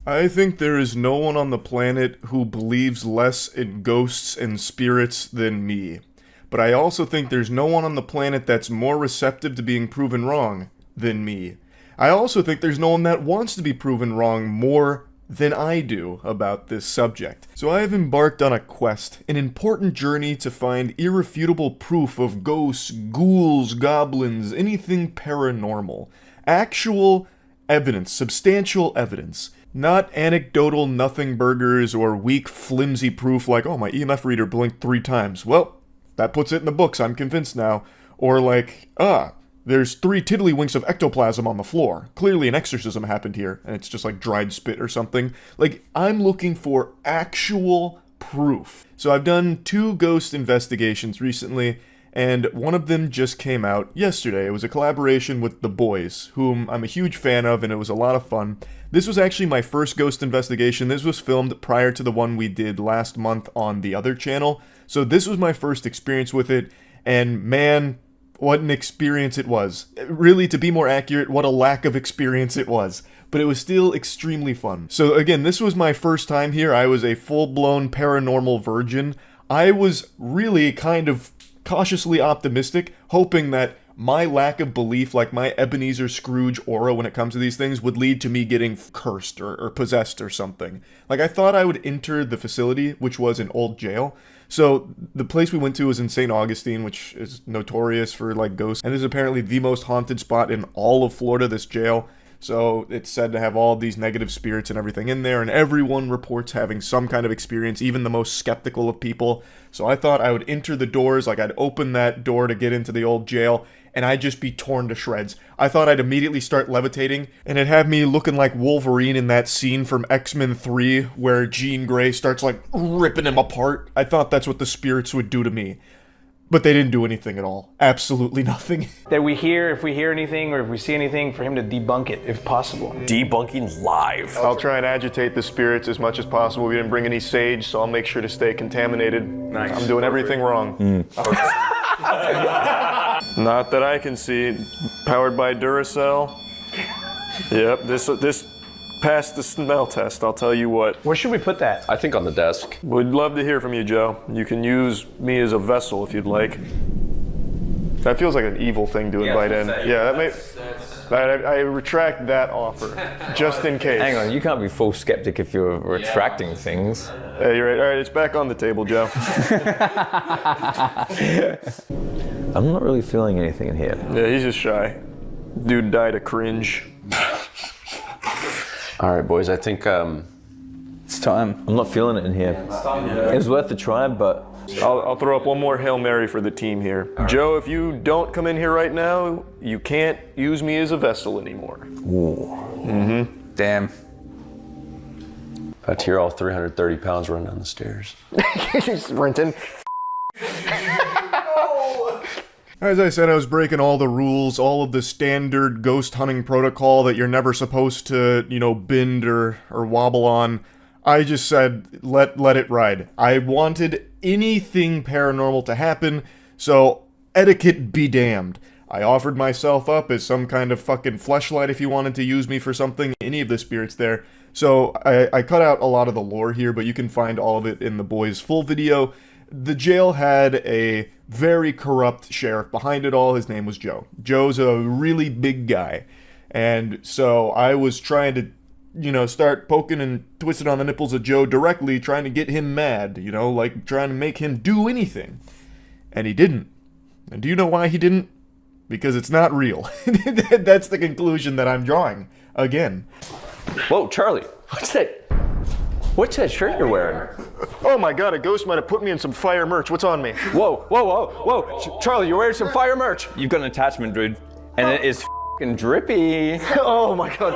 I think there is no one on the planet who believes less in ghosts and spirits than me. But I also think there's no one on the planet that's more receptive to being proven wrong than me. I also think there's no one that wants to be proven wrong more than I do about this subject. So I have embarked on a quest, an important journey to find irrefutable proof of ghosts, ghouls, goblins, anything paranormal. Actual evidence, substantial evidence. Not anecdotal nothing burgers or weak, flimsy proof like, oh, my EMF reader blinked 3 times. Well, that puts it in the books, I'm convinced now. Or like, there's 3 tiddlywinks of ectoplasm on the floor. Clearly an exorcism happened here, and it's just like dried spit or something. Like, I'm looking for actual proof. So I've done 2 ghost investigations recently, and one of them just came out yesterday. It was a collaboration with The Boys, whom I'm a huge fan of, and it was a lot of fun. This was actually my first ghost investigation. This was filmed prior to the one we did last month on the other channel. So this was my first experience with it, and man, what an experience it was. Really, to be more accurate, what a lack of experience it was. But it was still extremely fun. So again, this was my first time here. I was a full-blown paranormal virgin. I was really kind of cautiously optimistic, hoping that my lack of belief, like my Ebenezer Scrooge aura when it comes to these things, would lead to me getting cursed or possessed or something. Like, I thought I would enter the facility, which was an old jail. So the place we went to was in St. Augustine, which is notorious for like ghosts, and this is apparently the most haunted spot in all of Florida, this jail. So it's said to have all these negative spirits and everything in there, and everyone reports having some kind of experience, even the most skeptical of people. So I thought I would enter the doors, like I'd open that door to get into the old jail, and I'd just be torn to shreds. I thought I'd immediately start levitating, and it'd have me looking like Wolverine in that scene from X-Men 3, where Jean Grey starts like ripping him apart. I thought that's what the spirits would do to me. But they didn't do anything at all. Absolutely nothing. That if we hear anything or if we see anything, for him to debunk it, if possible. Debunking live. I'll try and agitate the spirits as much as possible. We didn't bring any sage, so I'll make sure to stay contaminated. Nice. I'm doing everything wrong. Not that I can see. Powered by Duracell. Yep, this passed the smell test, I'll tell you what. Where should we put that? I think on the desk. Would love to hear from you, Joe. You can use me as a vessel if you'd like. That feels like an evil thing to invite in. Yeah, I retract that offer, just in case. Hang on, you can't be full skeptic if you're retracting things. Hey, you're right. All right, it's back on the table, Joe. I'm not really feeling anything in here. Yeah, he's just shy. Dude died of cringe. All right, boys, I think It's time. I'm not feeling it in here. It was worth the try, but... I'll throw up one more Hail Mary for the team here. Right. Joe, if you don't come in here right now, you can't use me as a vessel anymore. Ooh. Damn. I'd hear all 330 pounds run down the stairs. He's sprinting. As I said, I was breaking all the rules, all of the standard ghost hunting protocol that you're never supposed to, bend or wobble on. I just said, let it ride. I wanted anything paranormal to happen, so etiquette be damned. I offered myself up as some kind of fucking fleshlight if you wanted to use me for something, any of the spirits there. So I cut out a lot of the lore here, but you can find all of it in the boys' full video. The jail had a very corrupt sheriff behind it all. His name was Joe. Joe's a really big guy. And so I was trying to, start poking and twisting on the nipples of Joe directly, trying to get him mad, like trying to make him do anything. And he didn't. And do you know why he didn't? Because it's not real. That's the conclusion that I'm drawing. Again. Whoa, Charlie, what's that shirt you're wearing? Oh my god, a ghost might have put me in some fire merch. What's on me? Whoa. Charlie, you're wearing some fire merch. You've got an attachment, dude. And it is f***ing drippy. Oh my god.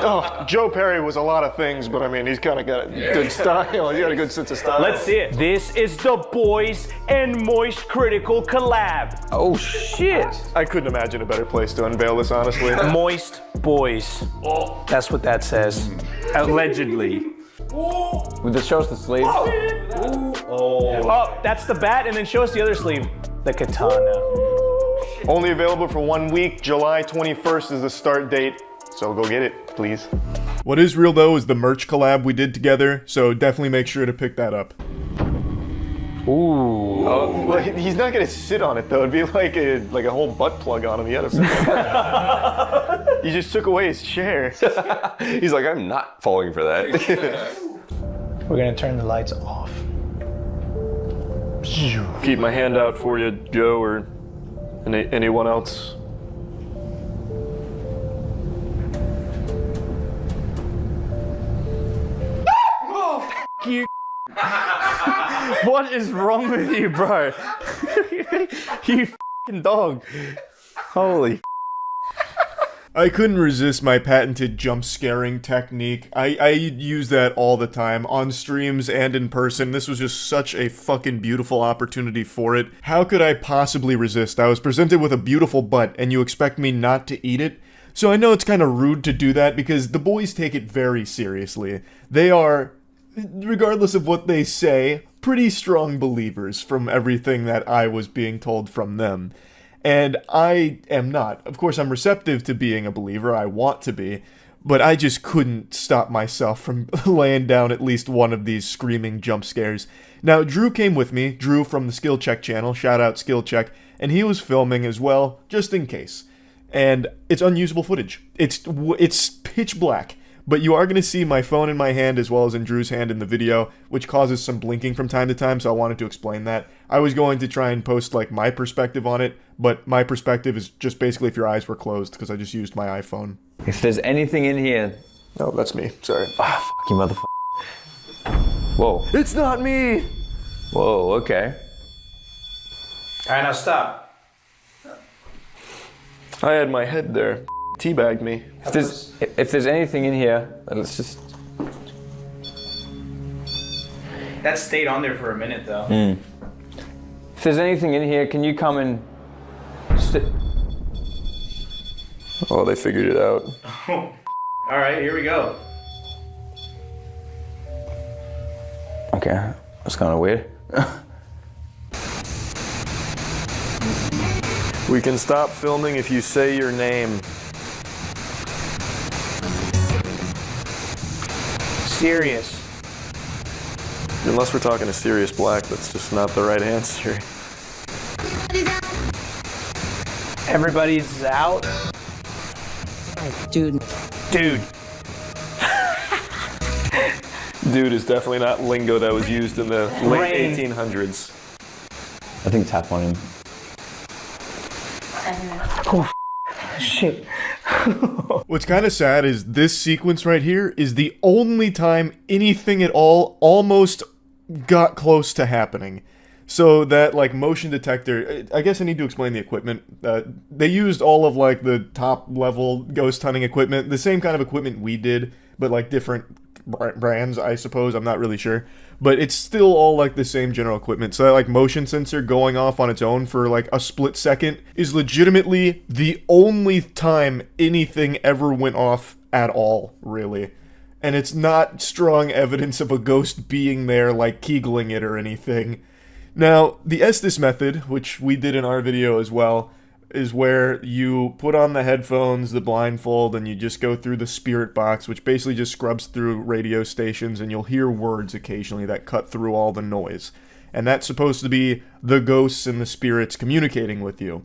Oh, Joe Perry was a lot of things, but I mean, he's kind of got a good style. He's got a good sense of style. Let's see it. This is the Boys and Moist Critical collab. Oh shit. I couldn't imagine a better place to unveil this, honestly. Moist Boys. Oh. That's what that says. Allegedly. Would this show us the sleeves? Oh, that's the bat, and then show us the other sleeve. The katana. Only available for 1 week. July 21st is the start date. So go get it, please. What is real though is the merch collab we did together, so definitely make sure to pick that up. Ooh. Oh, well, he's not gonna sit on it though. It'd be like a whole butt plug on the other side. You just took away his chair. He's like, I'm not falling for that. We're gonna turn the lights off. Keep my hand out for you, Joe, or anyone else. You. What is wrong with you, bro? You f***ing dog. Holy. I couldn't resist my patented jump scaring technique. I use that all the time, on streams and in person. This was just such a fucking beautiful opportunity for it. How could I possibly resist? I was presented with a beautiful butt, and you expect me not to eat it? So I know it's kind of rude to do that, because the boys take it very seriously. They are, regardless of what they say, pretty strong believers from everything that I was being told from them. And I am not. Of course, I'm receptive to being a believer. I want to be. But I just couldn't stop myself from laying down at least one of these screaming jump scares. Now, Drew came with me. Drew from the Skill Check channel. Shout out Skill Check. And he was filming as well, just in case. And it's unusable footage. It's pitch black. But you are going to see my phone in my hand as well as in Drew's hand in the video, which causes some blinking from time to time, so I wanted to explain that. I was going to try and post like my perspective on it, but my perspective is just basically if your eyes were closed, because I just used my iPhone. If there's anything in here... Oh, that's me. Sorry. Ah, fuck you, motherfucker. Whoa. It's not me! Whoa, okay. All right, now stop. I had my head there. Teabagged me. If there's anything in here, let's just... That stayed on there for a minute, though. If there's anything in here, can you come and... Oh, they figured it out. All right, here we go. Okay, that's kind of weird. We can stop filming if you say your name. Serious. Unless we're talking to Sirius Black, that's just not the right answer. Everybody's out. Dude. Dude. Dude is definitely not lingo that was used in the late Rain. 1800s. I think tap on him. Shit. What's kind of sad is this sequence right here is the only time anything at all almost got close to happening. So that, like, motion detector, I guess I need to explain the equipment. They used all of, like, the top-level ghost hunting equipment, the same kind of equipment we did, but, like, different brands, I suppose, I'm not really sure. But it's still all, like, the same general equipment. So that, like, motion sensor going off on its own for, like, a split second is legitimately the only time anything ever went off at all, really. And it's not strong evidence of a ghost being there, like, keegling it or anything. Now, the Estes method, which we did in our video as well, is where you put on the headphones, the blindfold, and you just go through the spirit box, which basically just scrubs through radio stations, and you'll hear words occasionally that cut through all the noise. And that's supposed to be the ghosts and the spirits communicating with you.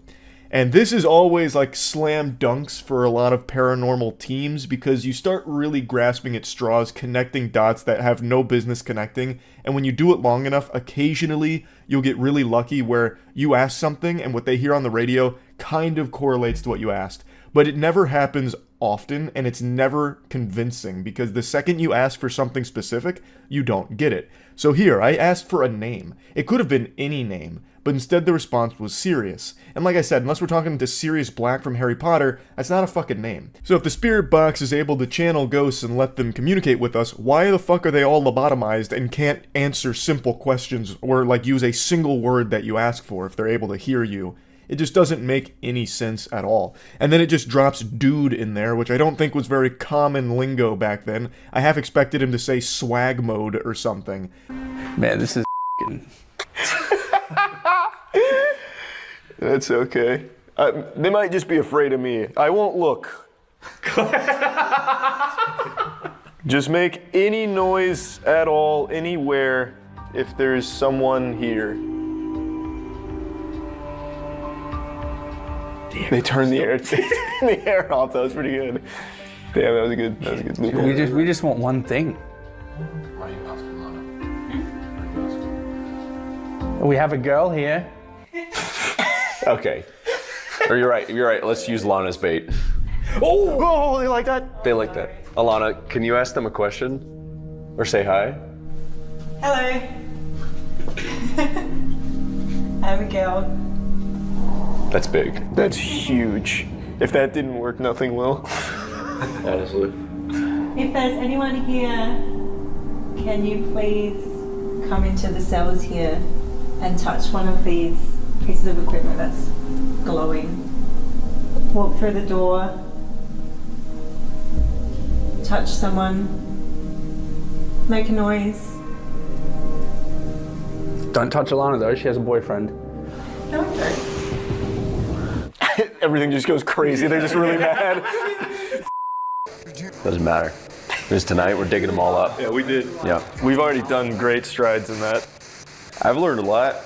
And this is always like slam dunks for a lot of paranormal teams, because you start really grasping at straws, connecting dots that have no business connecting, and when you do it long enough, occasionally you'll get really lucky where you ask something and what they hear on the radio kind of correlates to what you asked. But it never happens often, and it's never convincing, because the second you ask for something specific, you don't get it. So here, I asked for a name. It could have been any name, but instead the response was Sirius. And like I said, unless we're talking to Sirius Black from Harry Potter, that's not a fucking name. So if the spirit box is able to channel ghosts and let them communicate with us, why the fuck are they all lobotomized and can't answer simple questions or like use a single word that you ask for if they're able to hear you? It just doesn't make any sense at all. And then it just drops dude in there, which I don't think was very common lingo back then. I half expected him to say swag mode or something. Man, this is f***ing... That's okay. They might just be afraid of me. I won't look. Just make any noise at all, anywhere, if there's someone here. They turned the air off. That was pretty good. Damn, that was a good loophole. We just want one thing. We have a girl here. Okay. Or you're right. Let's use Lana's bait. Oh, they like that? They like that. Alana, can you ask them a question? Or say hi? Hello. I'm a girl. That's big. That's huge. If that didn't work, nothing will. Honestly. If there's anyone here, can you please come into the cells here and touch one of these pieces of equipment that's glowing? Walk through the door, touch someone, make a noise. Don't touch Alana though, she has a boyfriend. No, don't. Everything just goes crazy. They're just really mad. Doesn't matter. Because tonight we're digging them all up. Yeah, we did. Yeah. We've already done great strides in that. I've learned a lot.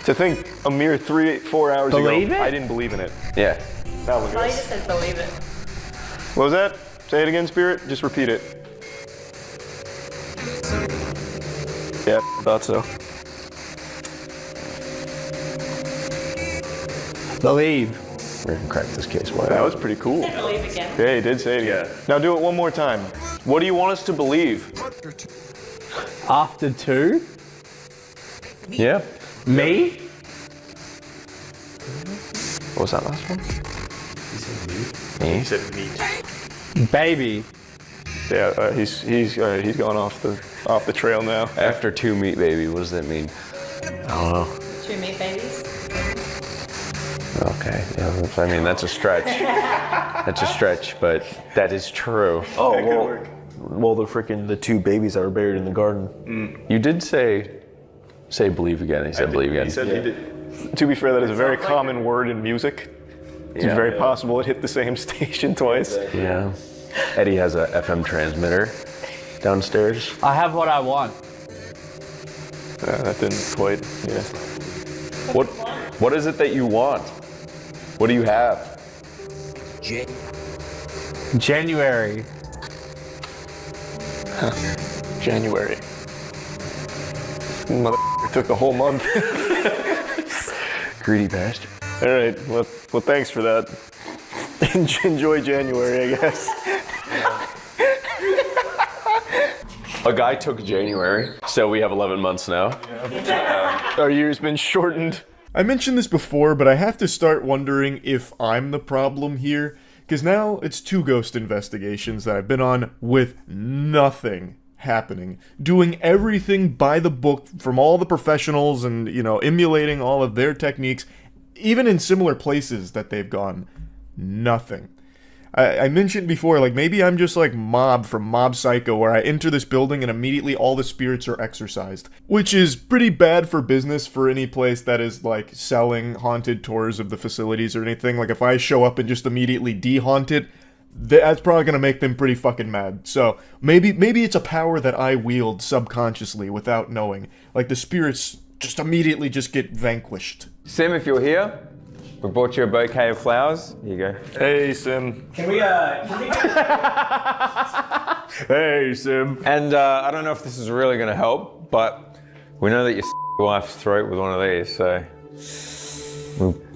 To think a mere 3-4 hours Believe ago, it? I didn't believe in it. Yeah. Now look at I us. just said believe it. What was that? Say it again, Spirit. Just repeat it. Yeah, thought so. Believe. We're gonna crack this case wide. That was pretty cool. Believe again. Yeah, he did say it again. Now do it one more time. What do you want us to believe? After 2? Yeah. Me? What was that last one? He said meat. Baby. Yeah, he's gone off the trail now. After 2 meat baby, what does that mean? I don't know. 2 meat babies. Okay. Yeah, I mean, that's a stretch. That's a stretch, but that is true. Oh, Well, the 2 babies that were buried in the garden. You did say believe again. He said believe again. He said he did. To be fair, that is a very common word in music. It's very possible it hit the same station twice. Yeah. Eddie has a FM transmitter downstairs. I have what I want. That didn't quite. Yeah. What is it that you want? What do you have? January. January. Mother took the whole month. Greedy bastard. All right. Well, thanks for that. Enjoy January, I guess. A guy took January, so we have 11 months now. Our year's been shortened. I mentioned this before, but I have to start wondering if I'm the problem here, because now it's 2 ghost investigations that I've been on with nothing happening, doing everything by the book from all the professionals and, emulating all of their techniques, even in similar places that they've gone. Nothing. I mentioned before, like, maybe I'm just like Mob from Mob Psycho, where I enter this building and immediately all the spirits are exorcised. Which is pretty bad for business for any place that is, like, selling haunted tours of the facilities or anything. Like, if I show up and just immediately de-haunt it, that's probably gonna make them pretty fucking mad. So, maybe it's a power that I wield subconsciously without knowing. Like, the spirits just immediately just get vanquished. Sim, if you're here, we brought you a bouquet of flowers. Here you go. Hey, Sim. Hey, Sim. And I don't know if this is really going to help, but we know that you your wife's throat with one of these, so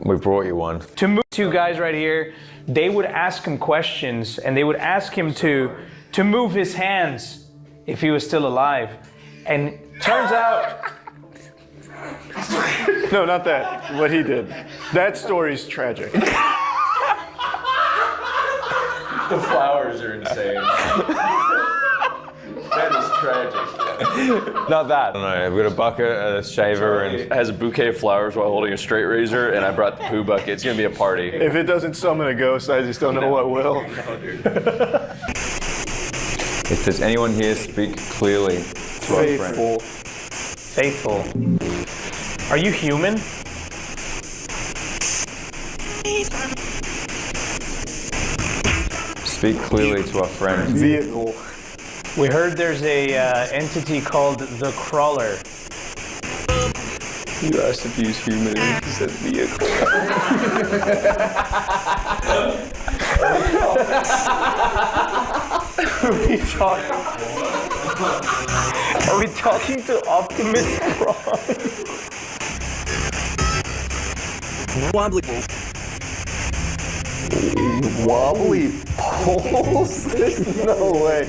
we brought you one. To move 2 guys right here, they would ask him questions and they would ask him to move his hands if he was still alive. And turns out, No, not that. What he did. That story's tragic. The flowers are insane. That is tragic. Not that. I don't know, we've got a bucket, a shaver, and Has a bouquet of flowers while holding a straight razor, and I brought the poo bucket. It's gonna be a party. If it doesn't summon a ghost, I just don't know what will. if there's anyone here, speak clearly to our friend. faithful. Are you human? Speak clearly to our friend. Vehicle. We heard there's a entity called the Crawler. You asked if he's human and he said vehicle. Are we talking to Optimus Prime? Wobbly poles? There's no way.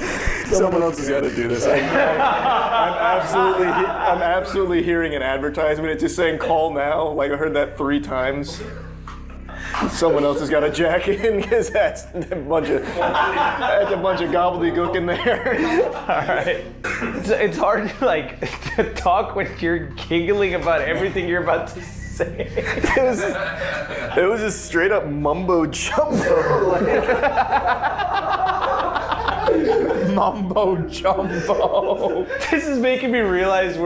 Someone else has got to do this. I'm absolutely hearing an advertisement. It's just saying call now. Like I heard that 3 times. Someone else has got to jack in because that's a bunch of gobbledygook in there. All right. It's hard to talk when you're giggling about everything you're about to say. It was just straight up mumbo jumbo. Mumbo jumbo. This is making me realize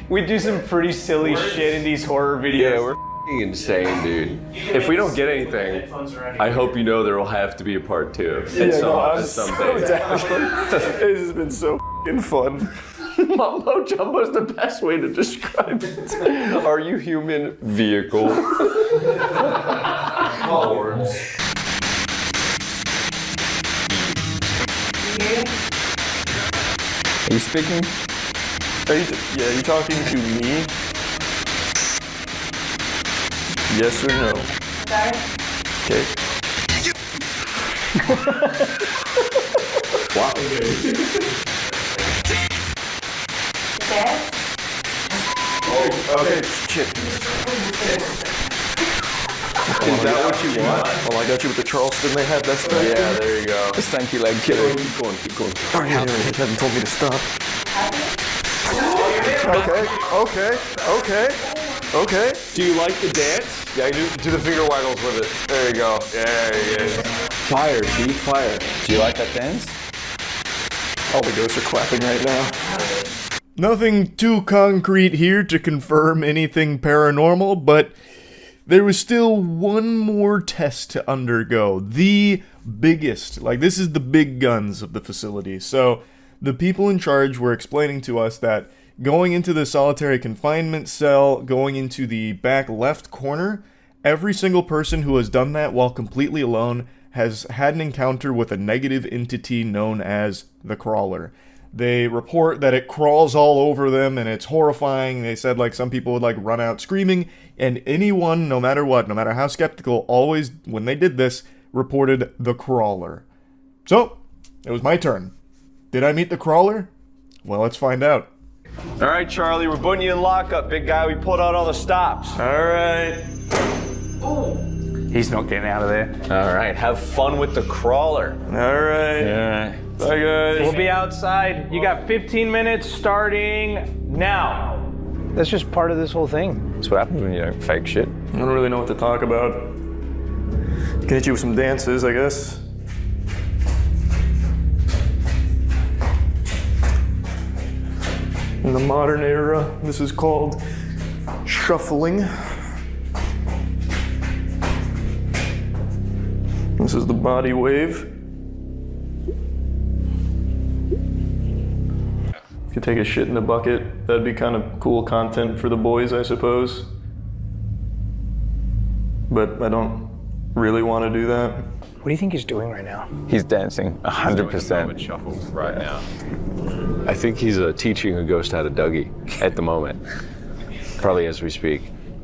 we do some pretty silly shit in these horror videos. Yeah, we're f***ing insane, dude. If we don't get anything, I hope you know there will have to be a part 2. I'm so down. This has been so f***ing fun. Mumbo jumbo is the best way to describe it. Are you human? Vehicle. Are you speaking? Are you talking to me? Yes or no? Sorry? Okay. Dad? Okay, shit. Is that what you want? Well, I got you with the Charleston they had. That's the Yeah, there you go. Thank you, leg killer. Keep going, keep going. Sorry, you haven't told me to stop. Okay. Do you like the dance? Yeah, do the finger waggles with it. There you go. Yeah. Fire, Chief, fire. Do you like that dance? All the ghosts are clapping right now. Nothing too concrete here to confirm anything paranormal, but there was still one more test to undergo. The biggest. This is the big guns of the facility. So, the people in charge were explaining to us that going into the solitary confinement cell, going into the back left corner, every single person who has done that while completely alone has had an encounter with a negative entity known as the Crawler. They report that it crawls all over them and it's horrifying. They said some people would run out screaming, and anyone, no matter what, no matter how skeptical, always, when they did this, reported the Crawler. So, it was my turn. Did I meet the Crawler? Well, let's find out. All right, Charlie, we're putting you in lockup, big guy. We pulled out all the stops. All right. He's not getting out of there. All right, have fun with the Crawler. All right. Yeah. Bye, guys. We'll be outside. You got 15 minutes starting now. That's just part of this whole thing. That's what happens when you don't fake shit. I don't really know what to talk about. Can hit you with some dances, I guess. In the modern era, this is called shuffling. This is the body wave. If you take a shit in the bucket, that'd be kind of cool content for the boys, I suppose. But I don't really want to do that. What do you think he's doing right now? He's dancing 100%. Shuffle right now. I think he's teaching a ghost how to Dougie at the moment. Probably as we speak.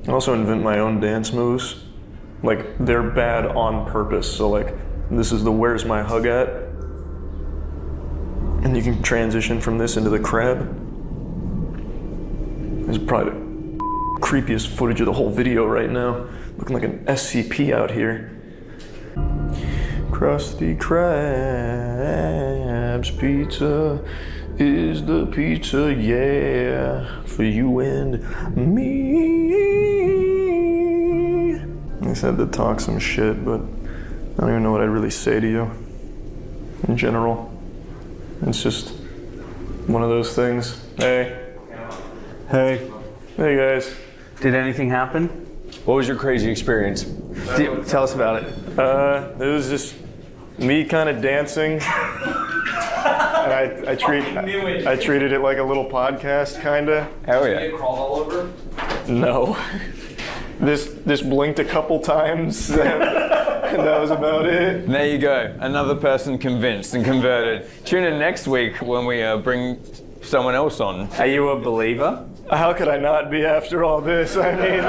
I also invent my own dance moves. They're bad on purpose. So this is the where's my hug at? And you can transition from this into the crab. This is probably the creepiest footage of the whole video right now. Looking like an SCP out here. Krusty Krab's pizza is the pizza, yeah, for you and me. I said to talk some shit, but I don't even know what I'd really say to you in general. It's just one of those things. Hey. Hey guys. Did anything happen? What was your crazy experience? Tell us about it. It was just me kind of dancing. And I treated it like a little podcast, kinda. Hell yeah. Crawled all over? No. This blinked a couple times, and that was about it. There you go. Another person convinced and converted. Tune in next week when we bring someone else on. Are you a believer? How could I not be after all this? I mean,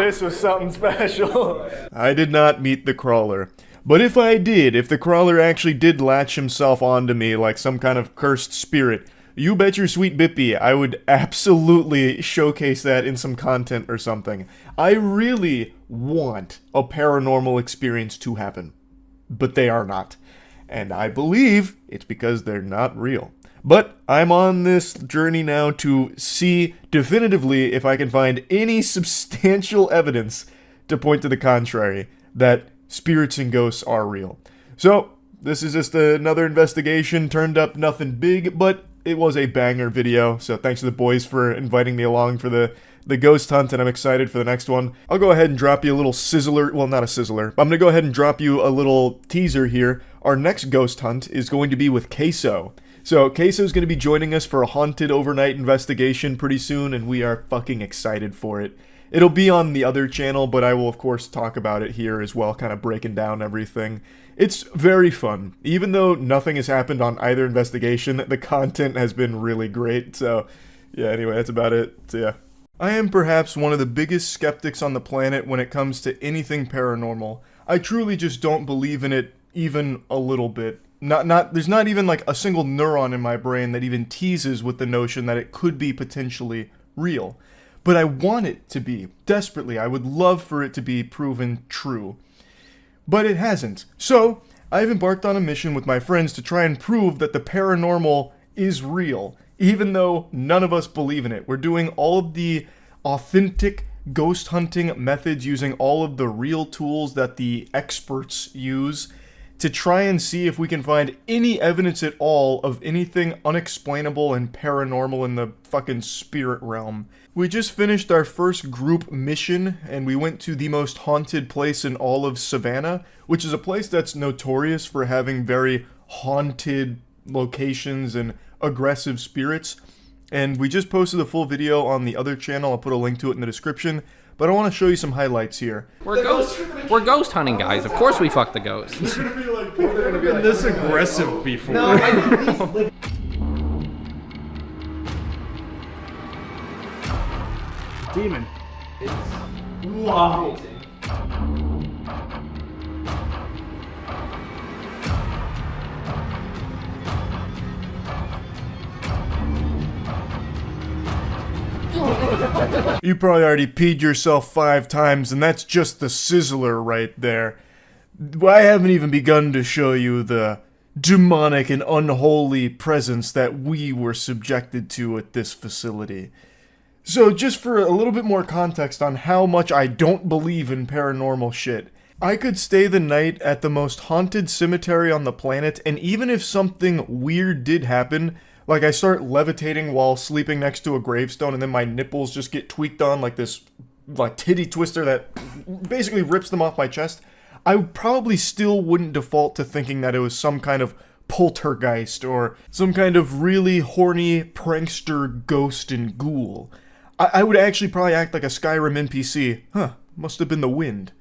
this was something special. I did not meet the crawler. But if I did, if the crawler actually did latch himself onto me like some kind of cursed spirit, you bet your sweet bippy I would absolutely showcase that in some content or something. I really want a paranormal experience to happen. But they are not. And I believe it's because they're not real. But I'm on this journey now to see definitively if I can find any substantial evidence to point to the contrary, that spirits and ghosts are real. So, this is just another investigation. Turned up nothing big, but it was a banger video. So thanks to the boys for inviting me along for the ghost hunt, and I'm excited for the next one. I'll go ahead and drop you a little sizzler. Well, not a sizzler. I'm going to go ahead and drop you a little teaser here. Our next ghost hunt is going to be with Queso. So Queso is going to be joining us for a haunted overnight investigation pretty soon, and we are fucking excited for it. It'll be on the other channel, but I will of course talk about it here as well, kind of breaking down everything. It's very fun. Even though nothing has happened on either investigation, the content has been really great. So yeah, anyway, that's about it. So yeah. I am perhaps one of the biggest skeptics on the planet when it comes to anything paranormal. I truly just don't believe in it even a little bit. There's not even like a single neuron in my brain that even teases with the notion that it could be potentially real. But I want it to be, desperately. I would love for it to be proven true. But it hasn't. So, I've embarked on a mission with my friends to try and prove that the paranormal is real, even though none of us believe in it. We're doing all of the authentic ghost hunting methods using all of the real tools that the experts use to try and see if we can find any evidence at all of anything unexplainable and paranormal in the fucking spirit realm. We just finished our first group mission, and we went to the most haunted place in all of Savannah, which is a place that's notorious for having very haunted locations and aggressive spirits. And we just posted a full video on the other channel. I'll put a link to it in the description. But I want to show you some highlights here. We're ghost hunting guys. Of course we fuck the ghosts. They're gonna be like this aggressive before. Demon. Wow. You probably already peed yourself 5 times, and that's just the sizzler right there. I haven't even begun to show you the demonic and unholy presence that we were subjected to at this facility. So just for a little bit more context on how much I don't believe in paranormal shit, I could stay the night at the most haunted cemetery on the planet, and even if something weird did happen, like I start levitating while sleeping next to a gravestone and then my nipples just get tweaked on like this like titty twister that basically rips them off my chest, I probably still wouldn't default to thinking that it was some kind of poltergeist or some kind of really horny prankster ghost and ghoul. I would actually probably act like a Skyrim NPC. Huh, must have been the wind.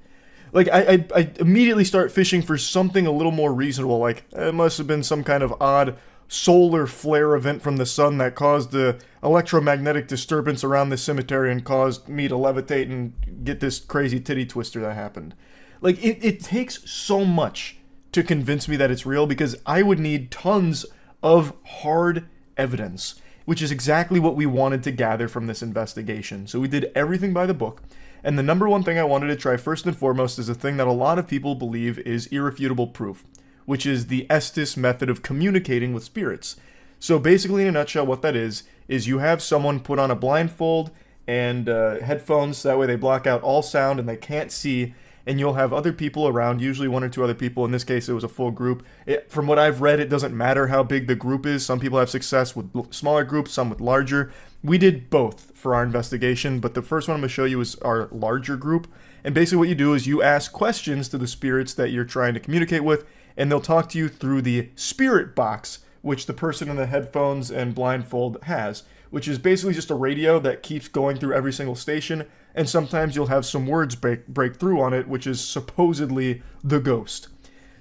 Like, I immediately start fishing for something a little more reasonable, like, it must have been some kind of odd solar flare event from the sun that caused the electromagnetic disturbance around the cemetery and caused me to levitate and get this crazy titty twister that happened. Like, it takes so much to convince me that it's real because I would need tons of hard evidence, which is exactly what we wanted to gather from this investigation. So we did everything by the book, and the number one thing I wanted to try first and foremost is a thing that a lot of people believe is irrefutable proof, which is the Estes method of communicating with spirits. So basically, in a nutshell, what that is you have someone put on a blindfold and headphones, that way they block out all sound and they can't see, and you'll have other people around, usually 1 or 2 other people. In this case, it was a full group. From what I've read, it doesn't matter how big the group is. Some people have success with smaller groups, some with larger. We did both for our investigation, but the first one I'm going to show you is our larger group. And basically what you do is you ask questions to the spirits that you're trying to communicate with, and they'll talk to you through the spirit box, which the person in the headphones and blindfold has, which is basically just a radio that keeps going through every single station, and sometimes you'll have some words break through on it, which is supposedly the ghost.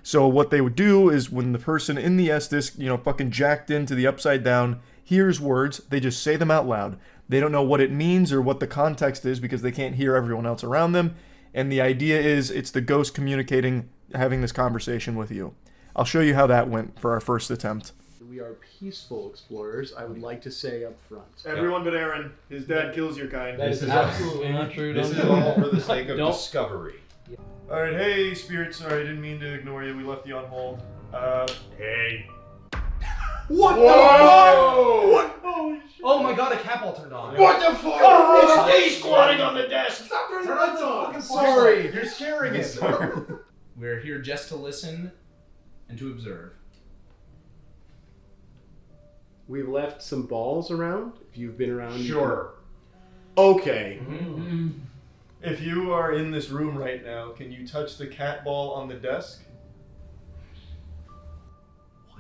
So what they would do is when the person in the S-disc, fucking jacked into the upside down, hears words, they just say them out loud. They don't know what it means or what the context is because they can't hear everyone else around them. And the idea is it's the ghost communicating, having this conversation with you. I'll show you how that went for our first attempt. We are peaceful explorers, I would like to say up front. Everyone but Aaron. His dad kills your kind. That is absolutely not true. This is all for the sake of discovery. Alright, hey, Spirit. Sorry, I didn't mean to ignore you. We left you on hold. Hey. What Whoa! the fuck? What? Oh my god, a cat ball turned on. What the fuck? It's squatting on the desk. Stop turning the lights on. Sorry, you're scaring it. We're here just to listen and to observe. We've left some balls around. If you've been around, Sure. Okay. If you are in this room right now, can you touch the cat ball on the desk?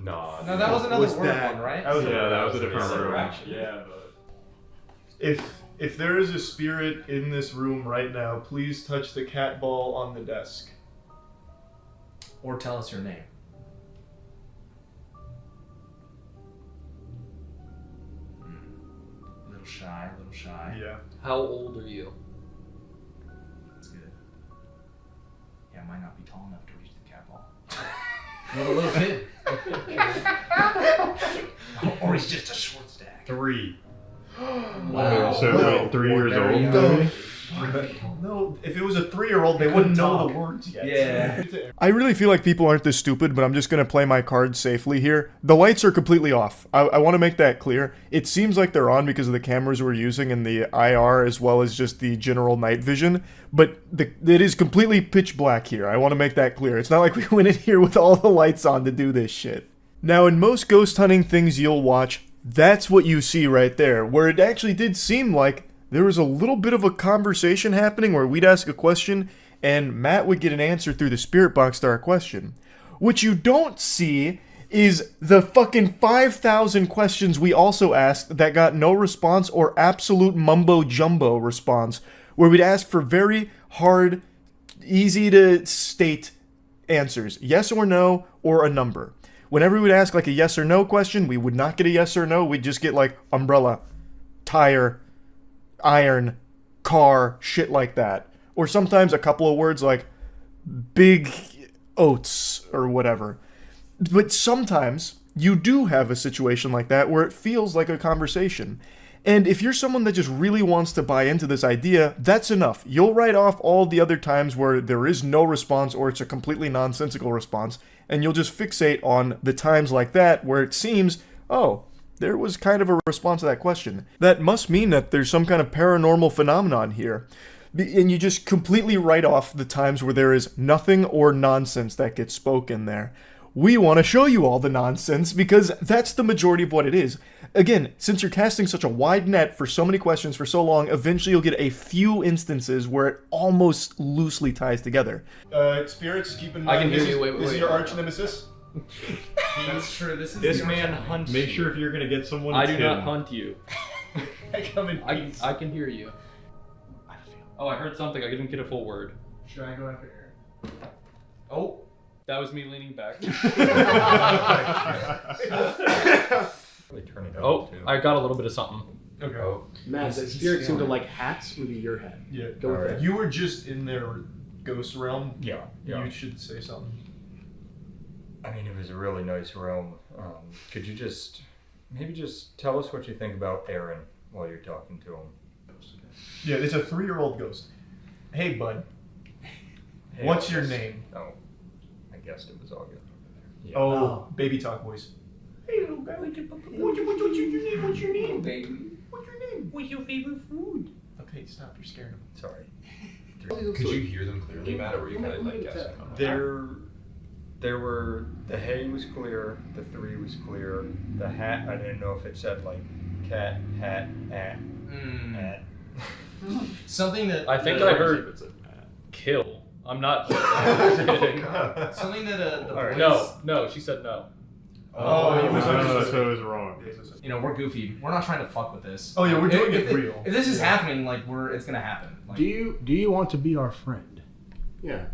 No, that was another word one, right? That was that was a different room. Yeah, but if there is a spirit in this room right now, please touch the cat ball on the desk. Or tell us your name. Little shy, little shy. Yeah. How old are you? That's good. Yeah, I might not be tall enough to reach the cat ball. Not a little kid. Or he's just a short stack. 3. Wow. So, wait, 3 years old? No, if it was a 3-year-old, they wouldn't know the words yet. Yeah. I really feel like people aren't this stupid, but I'm just going to play my cards safely here. The lights are completely off. I want to make that clear. It seems like they're on because of the cameras we're using and the IR as well as just the general night vision, but it is completely pitch black here. I want to make that clear. It's not like we went in here with all the lights on to do this shit. Now, in most ghost hunting things you'll watch, that's what you see right there, where it actually did seem like there was a little bit of a conversation happening where we'd ask a question and Matt would get an answer through the spirit box to our question. What you don't see is the fucking 5,000 questions we also asked that got no response or absolute mumbo-jumbo response, where we'd ask for very hard, easy to state answers. Yes or no, or a number. Whenever we would ask like a yes or no question, we would not get a yes or no, we'd just get like umbrella, tire, iron, car, shit like that. Or sometimes a couple of words like big oats or whatever. But sometimes you do have a situation like that where it feels like a conversation. And if you're someone that just really wants to buy into this idea, that's enough. You'll write off all the other times where there is no response or it's a completely nonsensical response, and you'll just fixate on the times like that where it seems, oh, there was kind of a response to that question. That must mean that there's some kind of paranormal phenomenon here. And you just completely write off the times where there is nothing or nonsense that gets spoken there. We want to show you all the nonsense because that's the majority of what it is. Again, since you're casting such a wide net for so many questions for so long, eventually you'll get a few instances where it almost loosely ties together. Spirits, keep in mind, I can hear you. Wait, this is your arch nemesis. That's true. This man hunts. Make sure if you're gonna get someone. I do not hunt you. I come in peace. I can hear you. Oh, I heard something. I didn't get a full word. Should I go after Aaron? Oh, that was me leaning back. Oh, I got a little bit of something. Okay. Oh. Matt, the spirit seemed to like hats. Would be your head. Yeah. Go with that. You were just in their ghost realm. Yeah. You should say something. I mean, it was a really nice realm. Could you maybe just tell us what you think about Aaron while you're talking to him? Yeah, it's a 3-year-old ghost. Hey, bud. Hey, What's your August. name? Oh, I guessed it was August. Yeah. Oh, baby talk voice. Hey, little guy. What's your name? What's your name, baby? What's your name? What's your favorite food? Okay, stop. You're scaring him. Sorry. Could you hear them clearly, Matt, or were you kind of like guessing? There were, the hay was clear, the 3 was clear, the hat, I didn't know if it said like cat, hat, at. Something that I think I heard kill. I'm not kidding. Something that the All right. boys... No, she said no. Oh, you misunderstood. So it was wrong. You know, we're goofy. We're not trying to fuck with this. Oh yeah, we're doing it if, real. If this is happening, like it's gonna happen. Like, Do you want to be our friend? Yeah.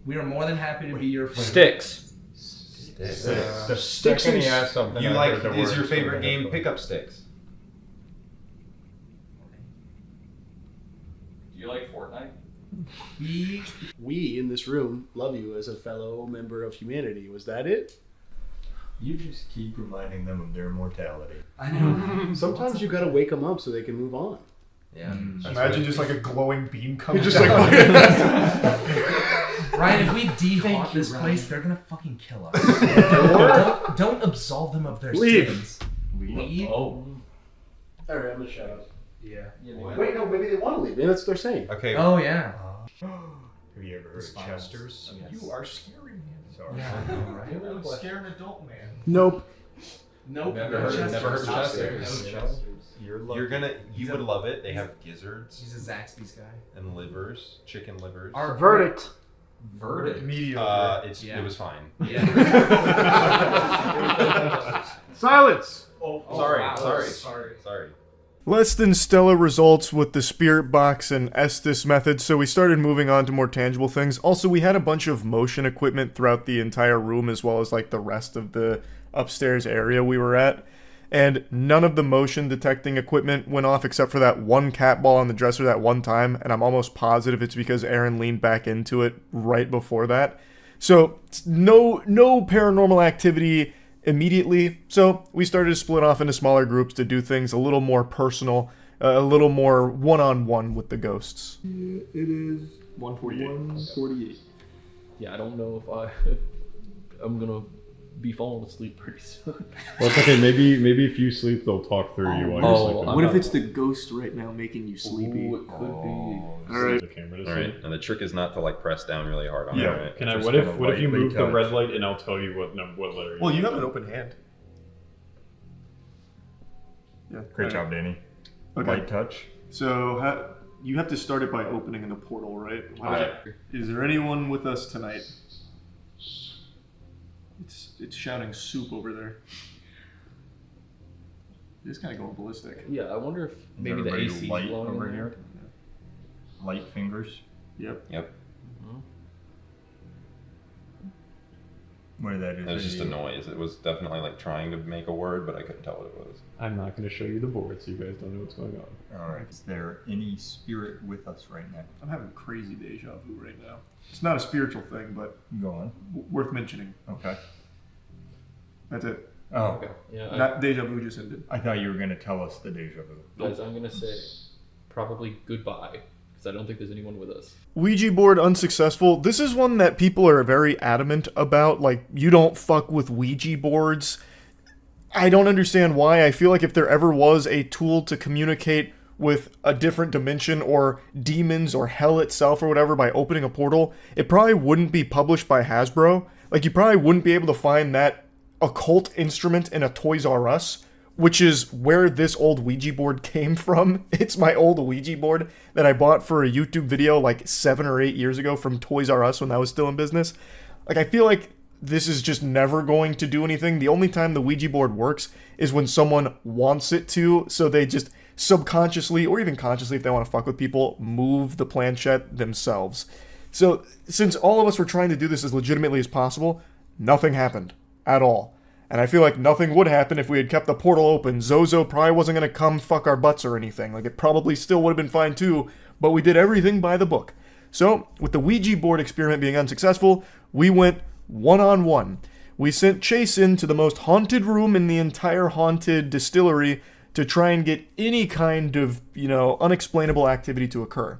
we are more than happy to be your friend. Sticks. The Sticks second and he asked something, You I like, heard the is word your favorite something game else. Pickup Sticks? Do you like Fortnite? We in this room love you as a fellow member of humanity. Was that it? You just keep reminding them of their mortality. I know. Sometimes you gotta wake them up so they can move on. Yeah. Imagine just like a glowing beam coming Just down. Ryan, if we de-haunt this place, they're gonna fucking kill us. don't absolve them of their Leave. sins. Leave. Oh. Alright, I'm gonna shut up. Yeah. Wait, no, maybe they want to leave. Maybe that's what they're saying. Okay. Oh yeah. Have you ever heard of Chester's? You are scaring me. Sorry. Yeah. Scare an adult man. Nope. Nope. Never heard of Chester's. You know, You're gonna, you would love it. They have gizzards He's a Zaxby's guy. and livers, chicken livers. Our Verdict. verdict. Mediocre. It was fine. Yeah. Silence. Oh, Sorry, wow. sorry. Sorry. Less than stellar results with the spirit box and Estes method, so we started moving on to more tangible things. Also, we had a bunch of motion equipment throughout the entire room, as well as like the rest of the upstairs area we were at. And none of the motion detecting equipment went off except for that one cat ball on the dresser that one time, and I'm almost positive it's because Aaron leaned back into it right before that. So no paranormal activity immediately. So we started to split off into smaller groups to do things a little more personal, a little more one-on-one with the ghosts. It is 148. 148. Yeah, I don't know if I'm gonna be falling asleep pretty soon. Well, it's okay. Maybe if you sleep, they'll talk through you while you're sleeping. What if it's the ghost right now making you sleepy? Ooh, it could be. All right. The camera to All right. sleep. And the trick is not to like press down really hard on it. Yeah. Right? Can I? Just What if kinda you lightly move the touch. red light and I'll tell you what letter? Well, you have an open hand. Yeah. Great job, Danny. Okay. Light touch. So you have to start it by opening the portal, right? Is there anyone with us tonight? It's shouting soup over there. It's kind of going ballistic. Yeah, I wonder if maybe the Everybody AC is light blowing over in here. here. Light fingers. Yep. Yep. What is that? It was just a noise. It was definitely like trying to make a word, but I couldn't tell what it was. I'm not going to show you the board, so you guys don't know what's going on. All right. Is there any spirit with us right now? I'm having crazy deja vu right now. It's not a spiritual thing, but Go on. worth mentioning. Okay. That's it. Oh, Okay. Yeah, That deja vu just ended. I thought you were going to tell us the deja vu. guys, I'm gonna say probably goodbye because I don't think there's anyone with us. Ouija board unsuccessful. This is one that people are very adamant about. Like, you don't fuck with Ouija boards. I don't understand why. I feel like if there ever was a tool to communicate with a different dimension or demons or hell itself or whatever by opening a portal, it probably wouldn't be published by Hasbro. Like, you probably wouldn't be able to find that occult instrument in a Toys R Us, which is where this old Ouija board came from. It's my old Ouija board that I bought for a YouTube video like 7 or 8 years ago from Toys R Us when that was still in business. Like, I feel like this is just never going to do anything. The only time the Ouija board works is when someone wants it to, so they just subconsciously, or even consciously if they want to fuck with people, move the planchette themselves. So, since all of us were trying to do this as legitimately as possible, nothing happened at all. And I feel like nothing would happen if we had kept the portal open. Zozo probably wasn't going to come fuck our butts or anything. Like, it probably still would have been fine too, but we did everything by the book. So, with the Ouija board experiment being unsuccessful, we went one-on-one. We sent Chase into the most haunted room in the entire haunted distillery to try and get any kind of, unexplainable activity to occur.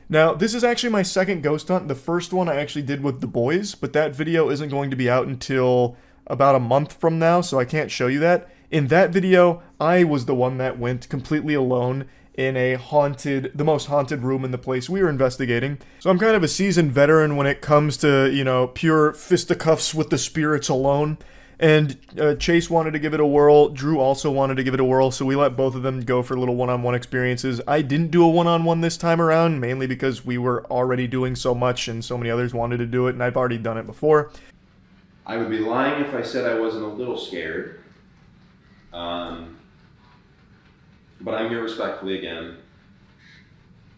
Now, this is actually my second ghost hunt. The first one I actually did with the boys, but that video isn't going to be out until about a month from now, so I can't show you that. In that video, I was the one that went completely alone in the most haunted room in the place we were investigating. So I'm kind of a seasoned veteran when it comes to, pure fisticuffs with the spirits alone. And Chase wanted to give it a whirl. Drew also wanted to give it a whirl, so we let both of them go for little one-on-one experiences. I didn't do a one-on-one this time around, mainly because we were already doing so much and so many others wanted to do it, and I've already done it before. I would be lying if I said I wasn't a little scared. But I'm here respectfully again.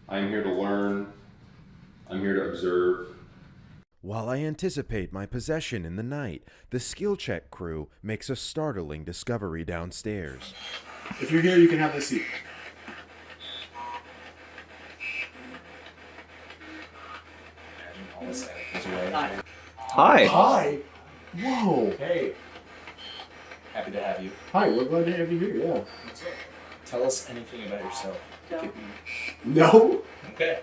I'm here to learn. I'm here to observe. While I anticipate my possession in the night, the skill check crew makes a startling discovery downstairs. If you're here, you can have this seat. Hi. Hi. Whoa. Hey. Happy to have you. Hi, we're glad to have you here, yeah. What's up? Tell us anything about yourself. No? Okay.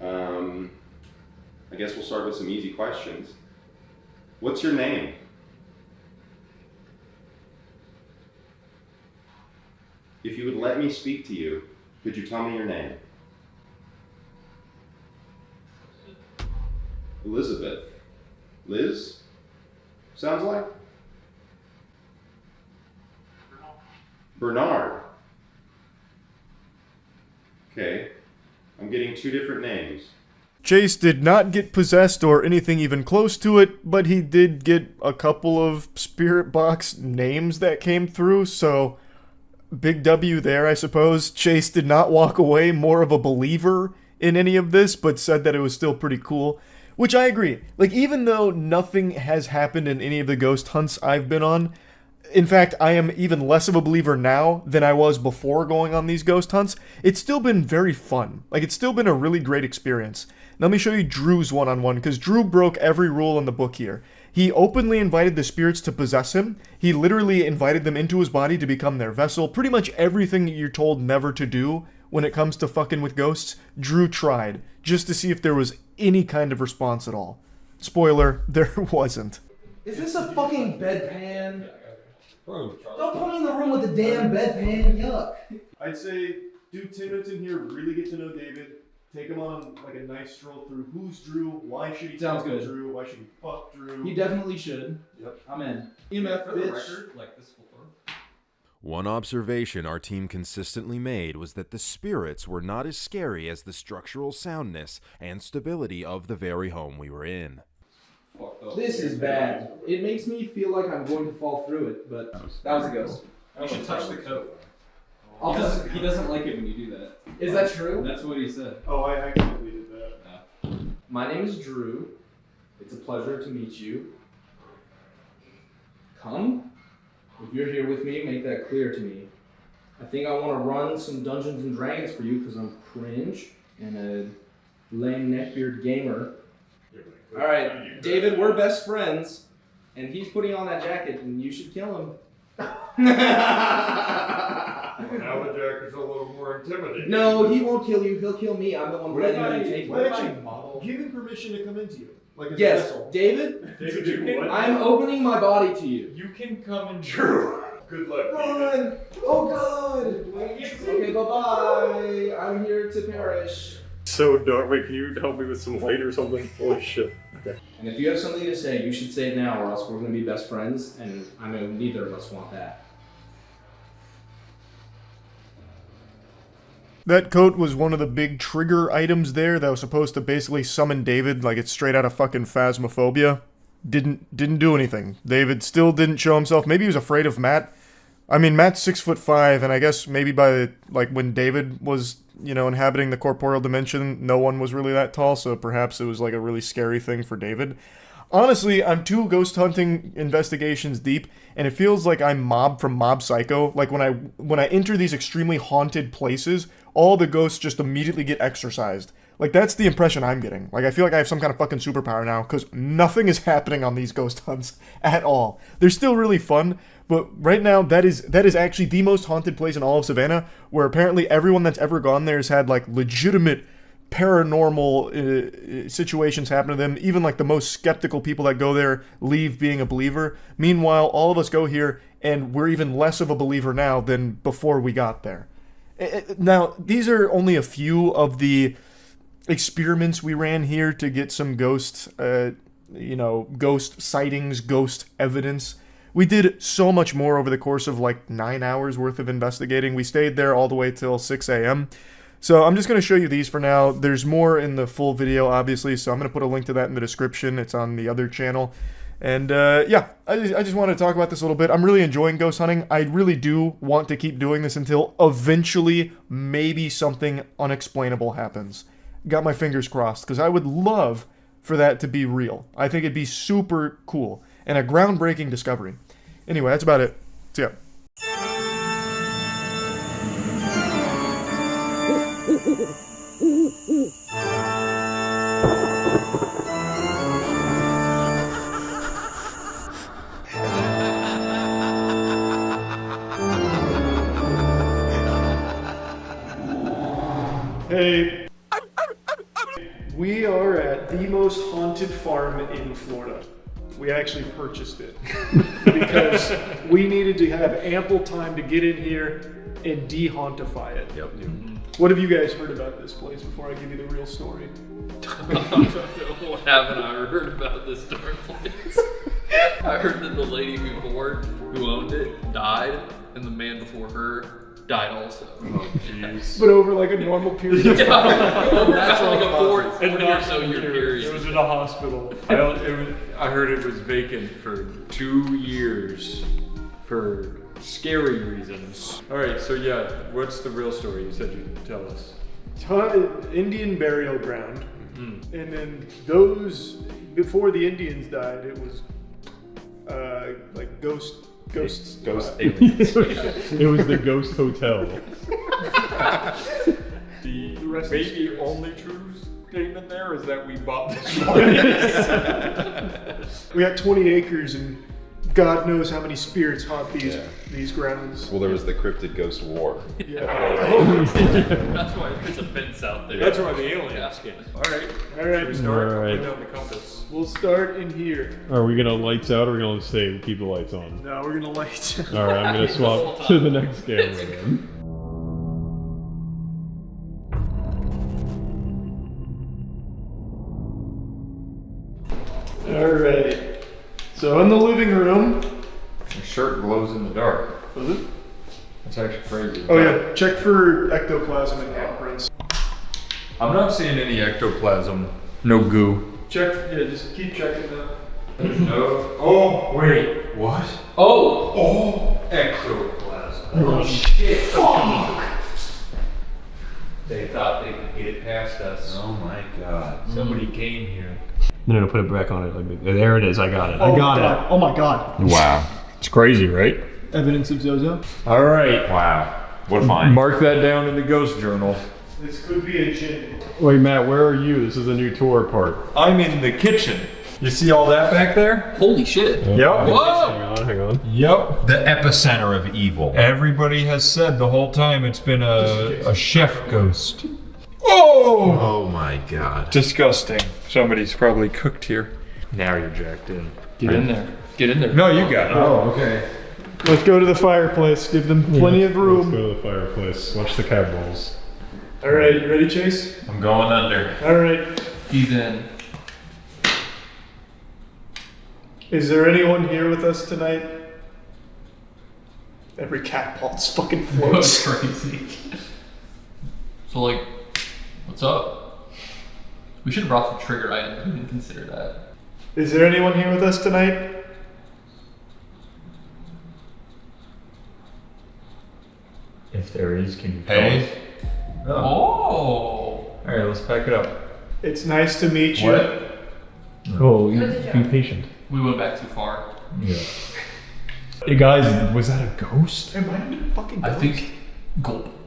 I guess we'll start with some easy questions. What's your name? If you would let me speak to you, could you tell me your name? Elizabeth. Liz? Sounds like? Bernard. Okay. I'm getting two different names. Chase did not get possessed or anything even close to it, but he did get a couple of spirit box names that came through, so big W there, I suppose. Chase did not walk away more of a believer in any of this, but said that it was still pretty cool, which I agree. Like, even though nothing has happened in any of the ghost hunts I've been on, in fact, I am even less of a believer now than I was before going on these ghost hunts, it's still been very fun. Like, it's still been a really great experience. Now, let me show you Drew's one-on-one, because Drew broke every rule in the book here. He openly invited the spirits to possess him. He literally invited them into his body to become their vessel. Pretty much everything that you're told never to do when it comes to fucking with ghosts, Drew tried, just to see if there was any kind of response at all. Spoiler, there wasn't. Is this a fucking bedpan? Bro, don't put me in the room with the damn bedpan, yuck. I'd say do 10 minutes in here, really get to know David, take him on like a nice stroll through who's Drew, why should he Sounds talk to good. Drew, why should he fuck Drew. You definitely should. Yep. I'm in. EMF, For the bitch. record, like this floor. One observation our team consistently made was that the spirits were not as scary as the structural soundness and stability of the very home we were in. This is bad. It makes me feel like I'm going to fall through it, but that was a ghost. You should touch the coat. He doesn't like it when you do that. Is that true? That's what he said. Oh, I accidentally did that. My name is Drew. It's a pleasure to meet you. Come. If you're here with me, make that clear to me. I think I want to run some Dungeons and Dragons for you because I'm cringe and a lame neckbeard gamer. Alright, David, we're best friends, and he's putting on that jacket, and you should kill him. Now the jacket's a little more intimidating. No, he won't kill you, he'll kill me. I'm the one letting him take What if me. I give him permission to come into you? Like as a Yes, vessel? David, David, you can, I'm opening my body to you. you can come and Drew. Good luck. Run! Oh God! Okay, bye-bye. I'm here to perish. So dark. Wait, can you help me with some light or something? Holy shit. Okay. And if you have something to say, you should say it now, or else we're going to be best friends, and I know neither of us want that. That coat was one of the big trigger items there that was supposed to basically summon David like it's straight out of fucking Phasmophobia. Didn't do anything. David still didn't show himself. Maybe he was afraid of Matt. I mean, Matt's 6'5", and I guess maybe by like when David was, you know, inhabiting the corporeal dimension, no one was really that tall, so perhaps it was like a really scary thing for David. Honestly, I'm 2 ghost hunting investigations deep, and it feels like I'm Mob from Mob Psycho. Like when I enter these extremely haunted places, all the ghosts just immediately get exorcised. Like, that's the impression I'm getting. Like, I feel like I have some kind of fucking superpower now, because nothing is happening on these ghost hunts at all. They're still really fun, but right now, that is actually the most haunted place in all of Savannah, where apparently everyone that's ever gone there has had, like, legitimate paranormal situations happen to them. Even, like, the most skeptical people that go there leave being a believer. Meanwhile, all of us go here, and we're even less of a believer now than before we got there. Now, these are only a few of the experiments we ran here to get some ghost, ghost sightings, ghost evidence. We did so much more over the course of like 9 hours worth of investigating. We stayed there all the way till 6 a.m. So I'm just going to show you these for now. There's more in the full video, obviously, so I'm going to put a link to that in the description. It's on the other channel. And yeah, I just wanted to talk about this a little bit. I'm really enjoying ghost hunting. I really do want to keep doing this until eventually maybe something unexplainable happens. Got my fingers crossed, because I would love for that to be real. I think it'd be super cool and a groundbreaking discovery. Anyway, that's about it. See ya. Hey, we are at the most haunted farm in Florida. We actually purchased it because we needed to have ample time to get in here and de-hauntify it. Yep. What have you guys heard about this place before I give you the real story? What haven't I heard about this dark place? I heard that the lady before who owned it died, and the man before her died also. Oh, jeez. But over like a normal period of time. Over like a 40 or so year period. It was in a hospital. I heard it was vacant for 2 years for scary reasons. All right, so yeah, what's the real story? You said you'd tell us. Indian burial ground. And then those, before the Indians died, it was like ghosts. Aliens. It was the ghost hotel. The maybe only true statement there is that we bought this place. We got 20 acres and God knows how many spirits haunt these grounds. Well, there was the cryptid ghost war. Yeah. That's why there's a fence out there. That's why the aliens came. All right. We Start. All right. Put down the compass. We'll start in here. Are we gonna lights out or are we gonna stay keep the lights on? No, we're gonna light. All right, I'm gonna swap to the next camera then. Alright. So in the living room. Your shirt glows in the dark. Was it? That's actually crazy. Oh yeah, check for ectoplasm and handprints. I'm not seeing any ectoplasm. No goo. Check, yeah, just keep checking that. There's no. Oh, wait. What? Oh! Ectoplasm. Oh shit. Fuck! They thought they could get it past us. Oh my god. Somebody came here. No, put it back on it. Like, there it is. I got it. Oh I got God. Oh my God. Wow. It's crazy, right? Evidence of Zozo. All right. Wow. What a find. Mark that down in the ghost journal. This could be a gin. Wait, Matt, where are you? This is a new tour part. I'm in the kitchen. You see all that back there? Holy shit. Yep. Whoa! Hang on. Yep. The epicenter of evil. Everybody has said the whole time it's been a chef ghost. Oh! Oh my god. Disgusting. Somebody's probably cooked here. Now you're jacked in. Get in there. Get in there. No, you got it. Oh, okay. Let's go to the fireplace. Give them plenty of room. Let's go to the fireplace. Watch the cat balls. All right, you ready, Chase? I'm going under. All right. He's in. Is there anyone here with us tonight? Every cat pulse fucking floats. That's crazy. So like, what's up? We should have brought some trigger items. We didn't consider that. Is there anyone here with us tonight? If there is, can you Hey. tell us? Oh. All right, let's pack it up. It's nice to meet you. What? Oh, be patient. We went back too far. Yeah. Hey guys, was that a ghost? It might have been a fucking I ghost. think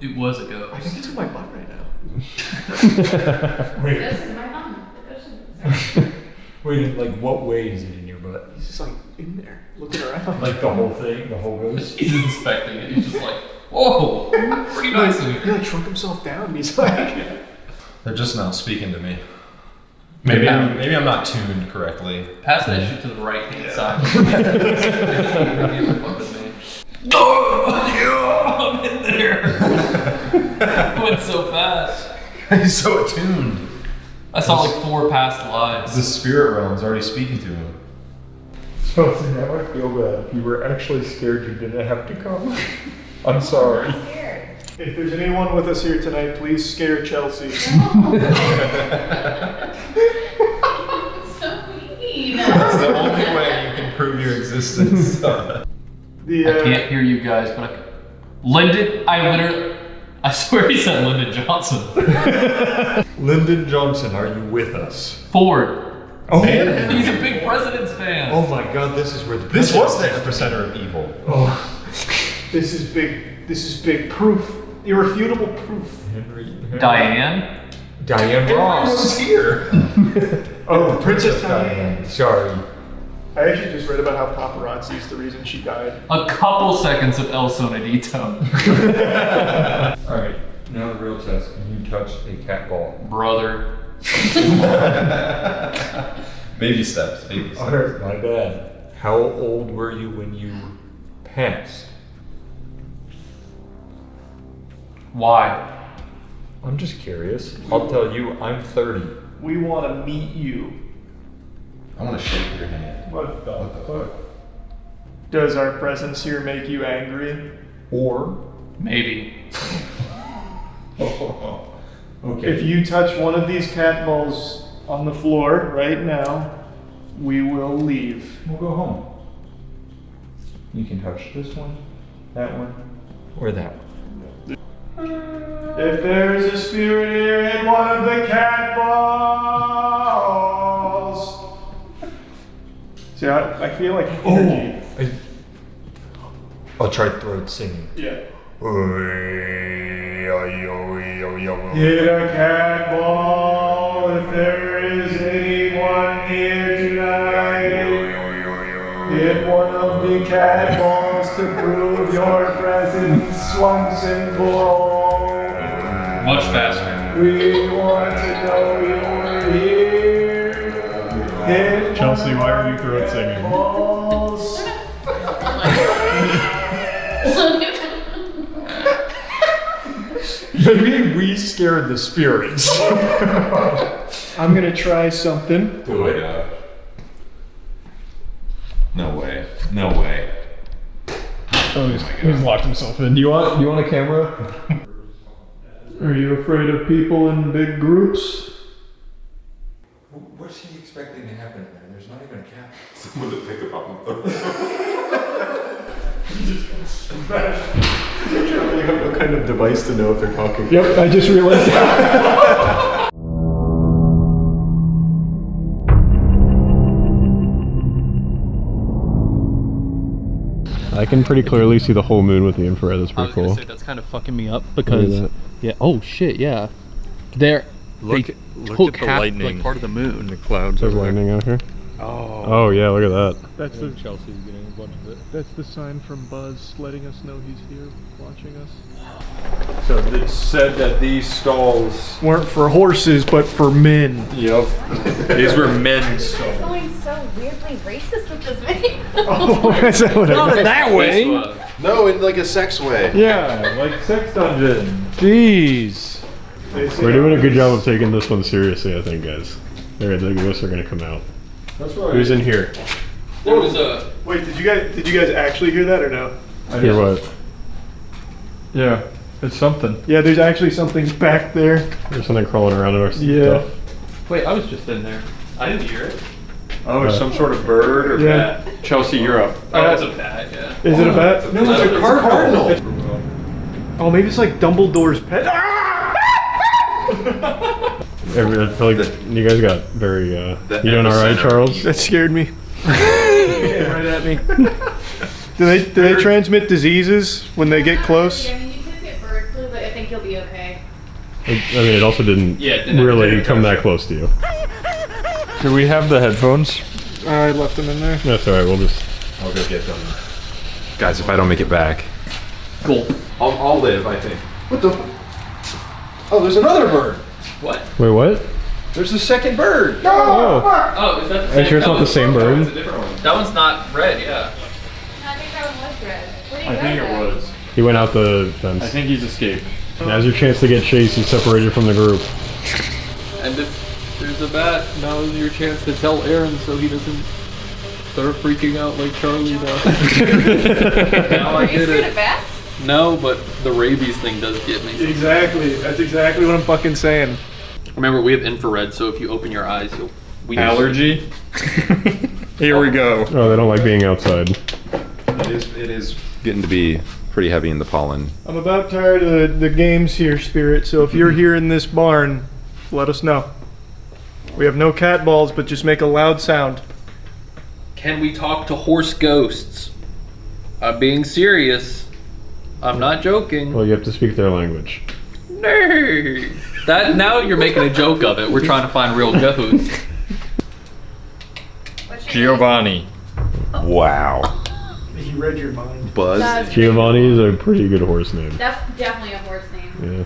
it was a ghost. I think it's in my butt right now. Wait. This is my mom. The cushion. Wait, like what way is it in your butt? He's just like in there, looking around. Like the whole thing, the whole ghost? He's inspecting it. He's just like, whoa, pretty nice of He you. like shrunk himself down and he's like... They're just not speaking to me. Maybe I'm not tuned correctly. Pass that shit to the right hand side. Oh, I'm in there. I went so fast. He's so attuned. I saw like 4 past lives. The spirit realm's already speaking to him. So now I feel bad. You were actually scared you didn't have to come. I'm sorry. If there's anyone with us here tonight, please scare Chelsea. So mean. That's the only way you prove your existence. I can't hear you guys, but I swear he said Lyndon Johnson. Lyndon Johnson, are you with us? Ford. Oh, man. He's a big President's fan. Oh my God, this is where the This was the epicenter of evil. Oh, this is big. This is big proof. Irrefutable proof. Diane? Diane Ross. Everyone's here. Oh, Princess Diane. Sorry. I actually just read about how paparazzi is the reason she died. A couple seconds of El Sonidito. All right, now the real test. Can you touch a cat ball? Brother. Baby steps. Baby steps. All right, my bad. How old were you when you passed? Why? I'm just curious. I'll tell you, I'm 30. We want to meet you. I want to shake your hand. What the fuck? Does our presence here make you angry? Or maybe. Okay. If you touch one of these cat balls on the floor right now, we will leave. We'll go home. You can touch this one, that one, or that one. If there is a spirit here in one of the cat balls. See, I feel like energy. I'll try throat singing. Yeah. Hit a cat ball if there is anyone here tonight. Hit one of the cat balls to prove your presence once and for all. Much faster. We want to know you're here. Hit Chelsea, why are you throat singing? balls. Maybe we scared the spirits. I'm gonna try something. Do it. No way. No way. Oh, he's locked himself in. Do you want a camera? Are you afraid of people in big groups? What's he expecting to happen there? There's not even a camera. Someone to pick up on them. You have no kind of device to know if they're talking. Yep, I just realized that. I can pretty clearly see the whole moon with the infrared. That's pretty cool. That's kind of fucking me up because yeah. Oh shit, yeah. Look at the lightning. Like part of the moon. In the clouds. There's lightning out here. Oh yeah, look at that. That's the Chelsea's getting a bunch of it. That's the sign from Buzz letting us know he's here, watching us. So it said that these stalls weren't for horses, but for men. Yep. These were men's stalls. You're going so weirdly racist with this video. Oh, is that what Not in that way. No, in like a sex way. Yeah, like sex dungeon. Jeez. We're doing a good job of taking this one seriously, I think, guys. The ghosts are gonna come out. That's right. Who's in here? There was a. Wait, did you guys actually hear that or no? Hear what? Yeah, it's something. Yeah, there's actually something back there. There's something crawling around in our Yeah. stuff. Wait, I was just in there. I didn't hear it. Oh, it's some sort of bird or Yeah. bat. Chelsea, you're up. Oh, it's a bat, yeah. Is it a bat? No, it's a cardinal. Oh, maybe it's like Dumbledore's pet. I feel like you guys got very, you doing alright, Charles? That scared me. Right at me. Do they transmit diseases when they get close? Yeah, I mean, you could get bird flu, but I think you'll be okay. I mean, it also didn't really come that close to you. Do we have the headphones? I left them in there. That's alright, I'll go get them. Guys, if I don't make it back. Cool. I'll live, I think. What the? Oh, there's another bird. What? Wait, what? There's a second bird. Oh. Oh, is that the Are same? you sure it's not the same bird? It's a different one. That one's not red, yeah. I think that one was red. Where did I think it was. He went out the fence. I think he's escaped. Now's your chance to get chased. He's separated from the group. And if there's a bat, now's your chance to tell Aaron so he doesn't start freaking out like Charlie does. Now I get it. Bats? No, but the rabies thing does get me. Exactly. That's exactly what I'm fucking saying. Remember, we have infrared, so if you open your eyes, you'll. Allergy? Here we go. Oh, they don't like being outside. It is getting to be pretty heavy in the pollen. I'm about tired of the games here, Spirit, so if you're here in this barn, let us know. We have no cat balls, but just make a loud sound. Can we talk to horse ghosts? I'm being serious. I'm not joking. Well, you have to speak their language. No. That now you're making a joke of it. We're trying to find real ghosts. Giovanni. Wow. He read your mind. Buzz. Giovanni is a pretty good horse name. That's definitely a horse name. Yeah.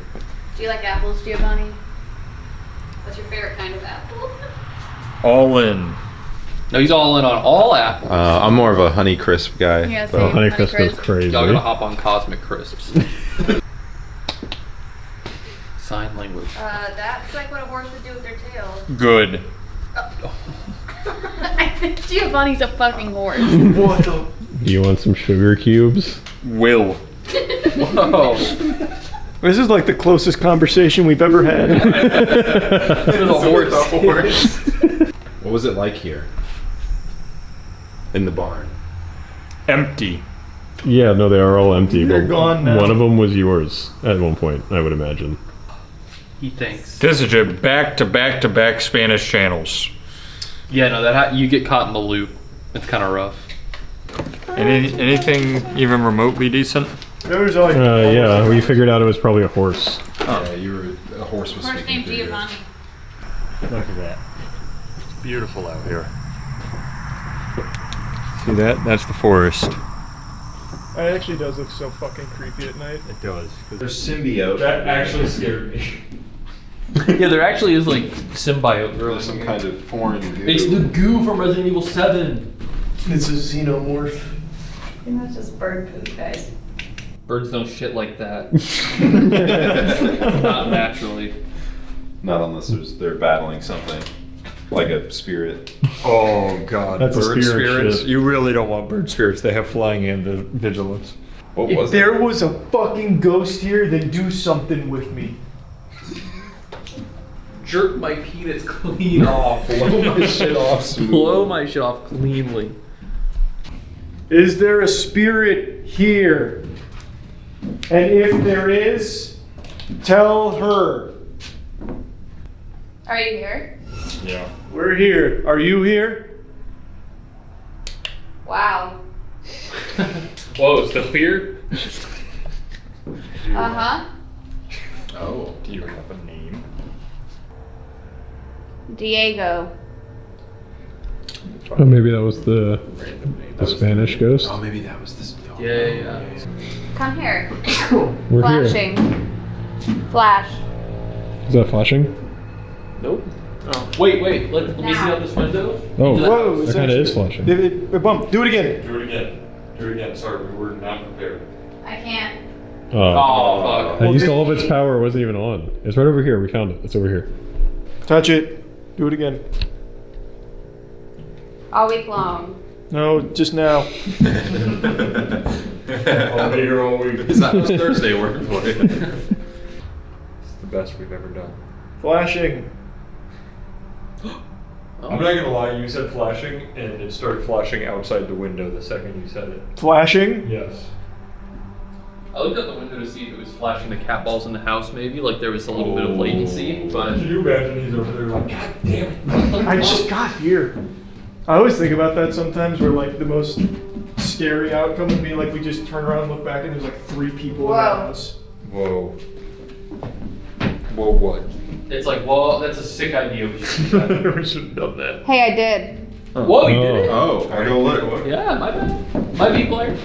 Do you like apples, Giovanni? What's your favorite kind of apple? All in. No, he's all in on all apples. I'm more of a Honey Crisp guy. Yeah, but- same. Honey Crisp is crazy. Y'all gonna hop on Cosmic Crisps. Sign language. That's like what a horse would do with their tail. Good. I think Giovanni's a fucking horse. What the? Do you want some sugar cubes? Will. Whoa. This is like the closest conversation we've ever had. With a horse. What was it like here? In the barn. Empty. Yeah, no, they are all empty. They're but gone now. One of them was yours at one point, I would imagine. He thinks. This is a back-to-back-to-back Spanish channels. Yeah, no, you get caught in the loop. It's kind of rough. Anything even remotely decent? There was like. Yeah, we figured out it was probably a horse. Oh. Yeah, a horse was Horse speaking named to you. Giovanni. Look at that. It's beautiful out here. See that? That's the forest. It actually does look so fucking creepy at night. It does. There's symbiote. That actually scared me. Yeah, there actually is like symbiote. There's some kind of foreign goo. It's the goo from Resident Evil 7. It's a xenomorph. I think that's just bird poop, guys. Birds don't shit like that. Not naturally. Not unless they're battling something. Like a spirit. Oh god, That's a bird spirit spirits. shit. You really don't want bird spirits. They have flying and vigilance. What If was there it? was a fucking ghost here, then do something with me. Jerk my penis clean off. Blow my shit off smooth. Blow my shit off cleanly. Is there a spirit here? And if there is, tell her. Are you here? Yeah. We're here. Are you here? Wow. Whoa, still here? Uh-huh. Oh, do you have a name? Diego. Oh, maybe that was the Spanish ghost. Oh, maybe that was this. Oh, Yeah. Come here. We're Flashing. Flash. here. Is that flashing? Nope. Oh. Wait, let me see out this window. Oh, Whoa, that kind of is flashing. It bumped. Do it again. Do it again. Do it again. Sorry, we were not prepared. I can't. Oh, fuck. I used all of its power. It wasn't even on. It's right over here. We found it. It's over here. Touch it. Do it again. All week long. No, just now. I'll be here all week. It's not Thursday working for you. It's the best we've ever done. Flashing. I'm not gonna lie, you said flashing, and it started flashing outside the window the second you said it. Flashing? Yes. I looked out the window to see if it was flashing the cat balls in the house, maybe. Like there was a little bit of latency, but. Can you imagine he's over there like, God damn it. I just got here. I always think about that sometimes where like the most scary outcome would be like we just turn around and look back and there's like 3 people in the house. Whoa. Whoa, what? It's like, well, that's a sick idea. We should do that. We should have done that. Hey, I did. Whoa, you did it? Oh, I go look. Yeah, my bad. My B player.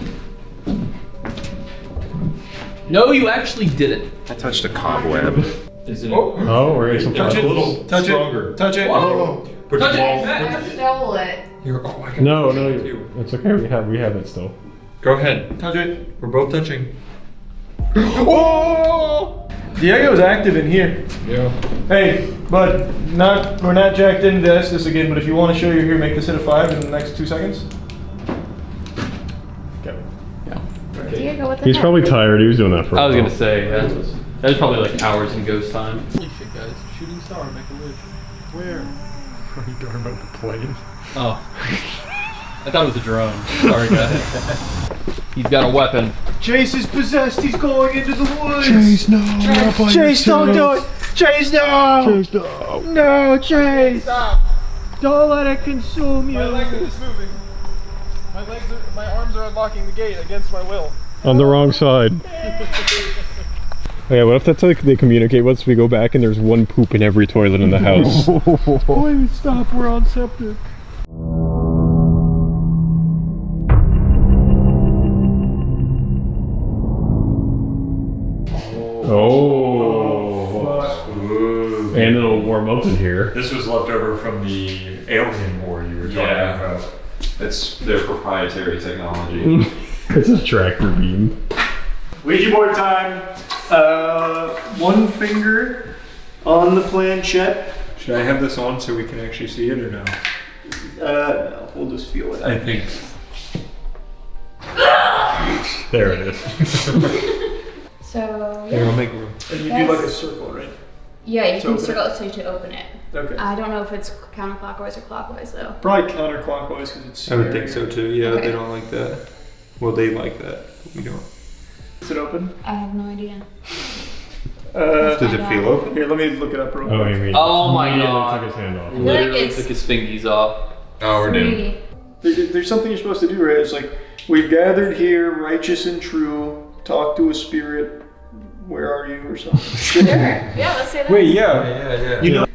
No, you actually didn't. I touched a cobweb. Is it? Oh, we're getting some Touch it. flashing. A little Touch stronger. it. Touch it. Whoa. Put Touch your it. balls. I stole it. You're, oh, I can No, touch no, it too. it's okay. We have it still. Go ahead. Touch it. We're both touching. Oh! Diego's active in here. Yeah. Hey, bud, we're not jacked into this again, but if you want to show you're here, make this hit a 5 in the next 2 seconds. Okay. Diego, what the He's heck? probably tired. He was doing that for a I was while. gonna say, yeah. That was probably like hours in ghost time. Holy shit, guys. Shooting star, make a wish. Where? Are you talking about the plane? Oh. I thought it was a drone. Sorry, guys. He's got a weapon. Chase is possessed. He's going into the woods. Chase, no. Not by Chase, don't do yourself. it. Chase, no. Chase, no. No, Chase. Stop. Don't let it consume you. My leg is moving. My arms are unlocking the gate against my will. On the wrong side. Yeah, what if that's like they communicate once we go back and there's one poop in every toilet in the house? Please stop. We're on septic. Oh. And it'll warm up in here. This was left over from the alien war you were talking about. It's their proprietary technology. It's a tractor beam. Ouija board time. One finger on the planchette. Should I have this on so we can actually see it or no? No, we'll just feel it. I think. There it is. So, Here, yeah. I'll make room. And you do like a circle, right? Yeah, you To can open circle it so to open it. Okay. I don't know if it's counterclockwise or clockwise though. Probably counterclockwise because it's. I would think so too. Yeah, Okay. they don't like that. Well, they like that. But we don't. Is it open? I have no idea. Does it feel open? Here, let me look it up real quick. Oh, you mean? Oh my Immediately god. took his hand off. Literally it's took his fingies off. Oh, we're doomed. There's something you're supposed to do, right? It's like, we've gathered here, righteous and true, talk to a spirit. Where are you, or something? Sure. Yeah, let's say that. Wait, yeah. You know.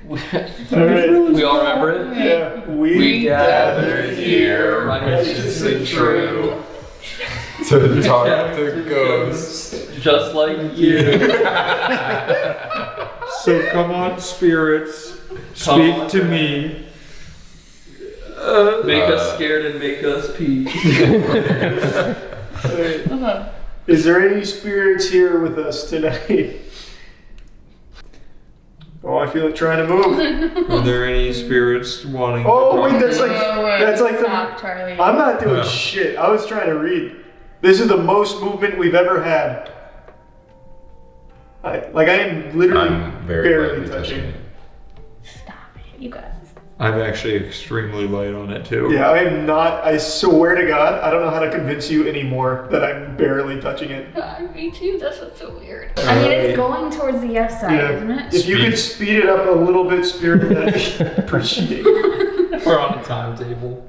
Alright. We all remember it? Yeah. We gathered here, righteous and true, To talk to ghosts. just like you. So come on, spirits, speak to me. Make us scared and make us pee. Is there any spirits here with us tonight? Oh, I feel it trying to move. Are there any spirits wanting? Oh to wait, talk? that's like Stop, Charlie. I'm not doing shit. I was trying to read. This is the most movement we've ever had. I am literally I'm very barely lightly touching. touching it. Stop it. You guys. I'm actually extremely light on it too. Yeah, I am not. I swear to God, I don't know how to convince you anymore that I'm barely touching it. Me too. That's what's so weird. I mean, it's going towards the yes side, isn't it? If you could speed it up a little bit, Spirit, I'd appreciate it. We're on a timetable.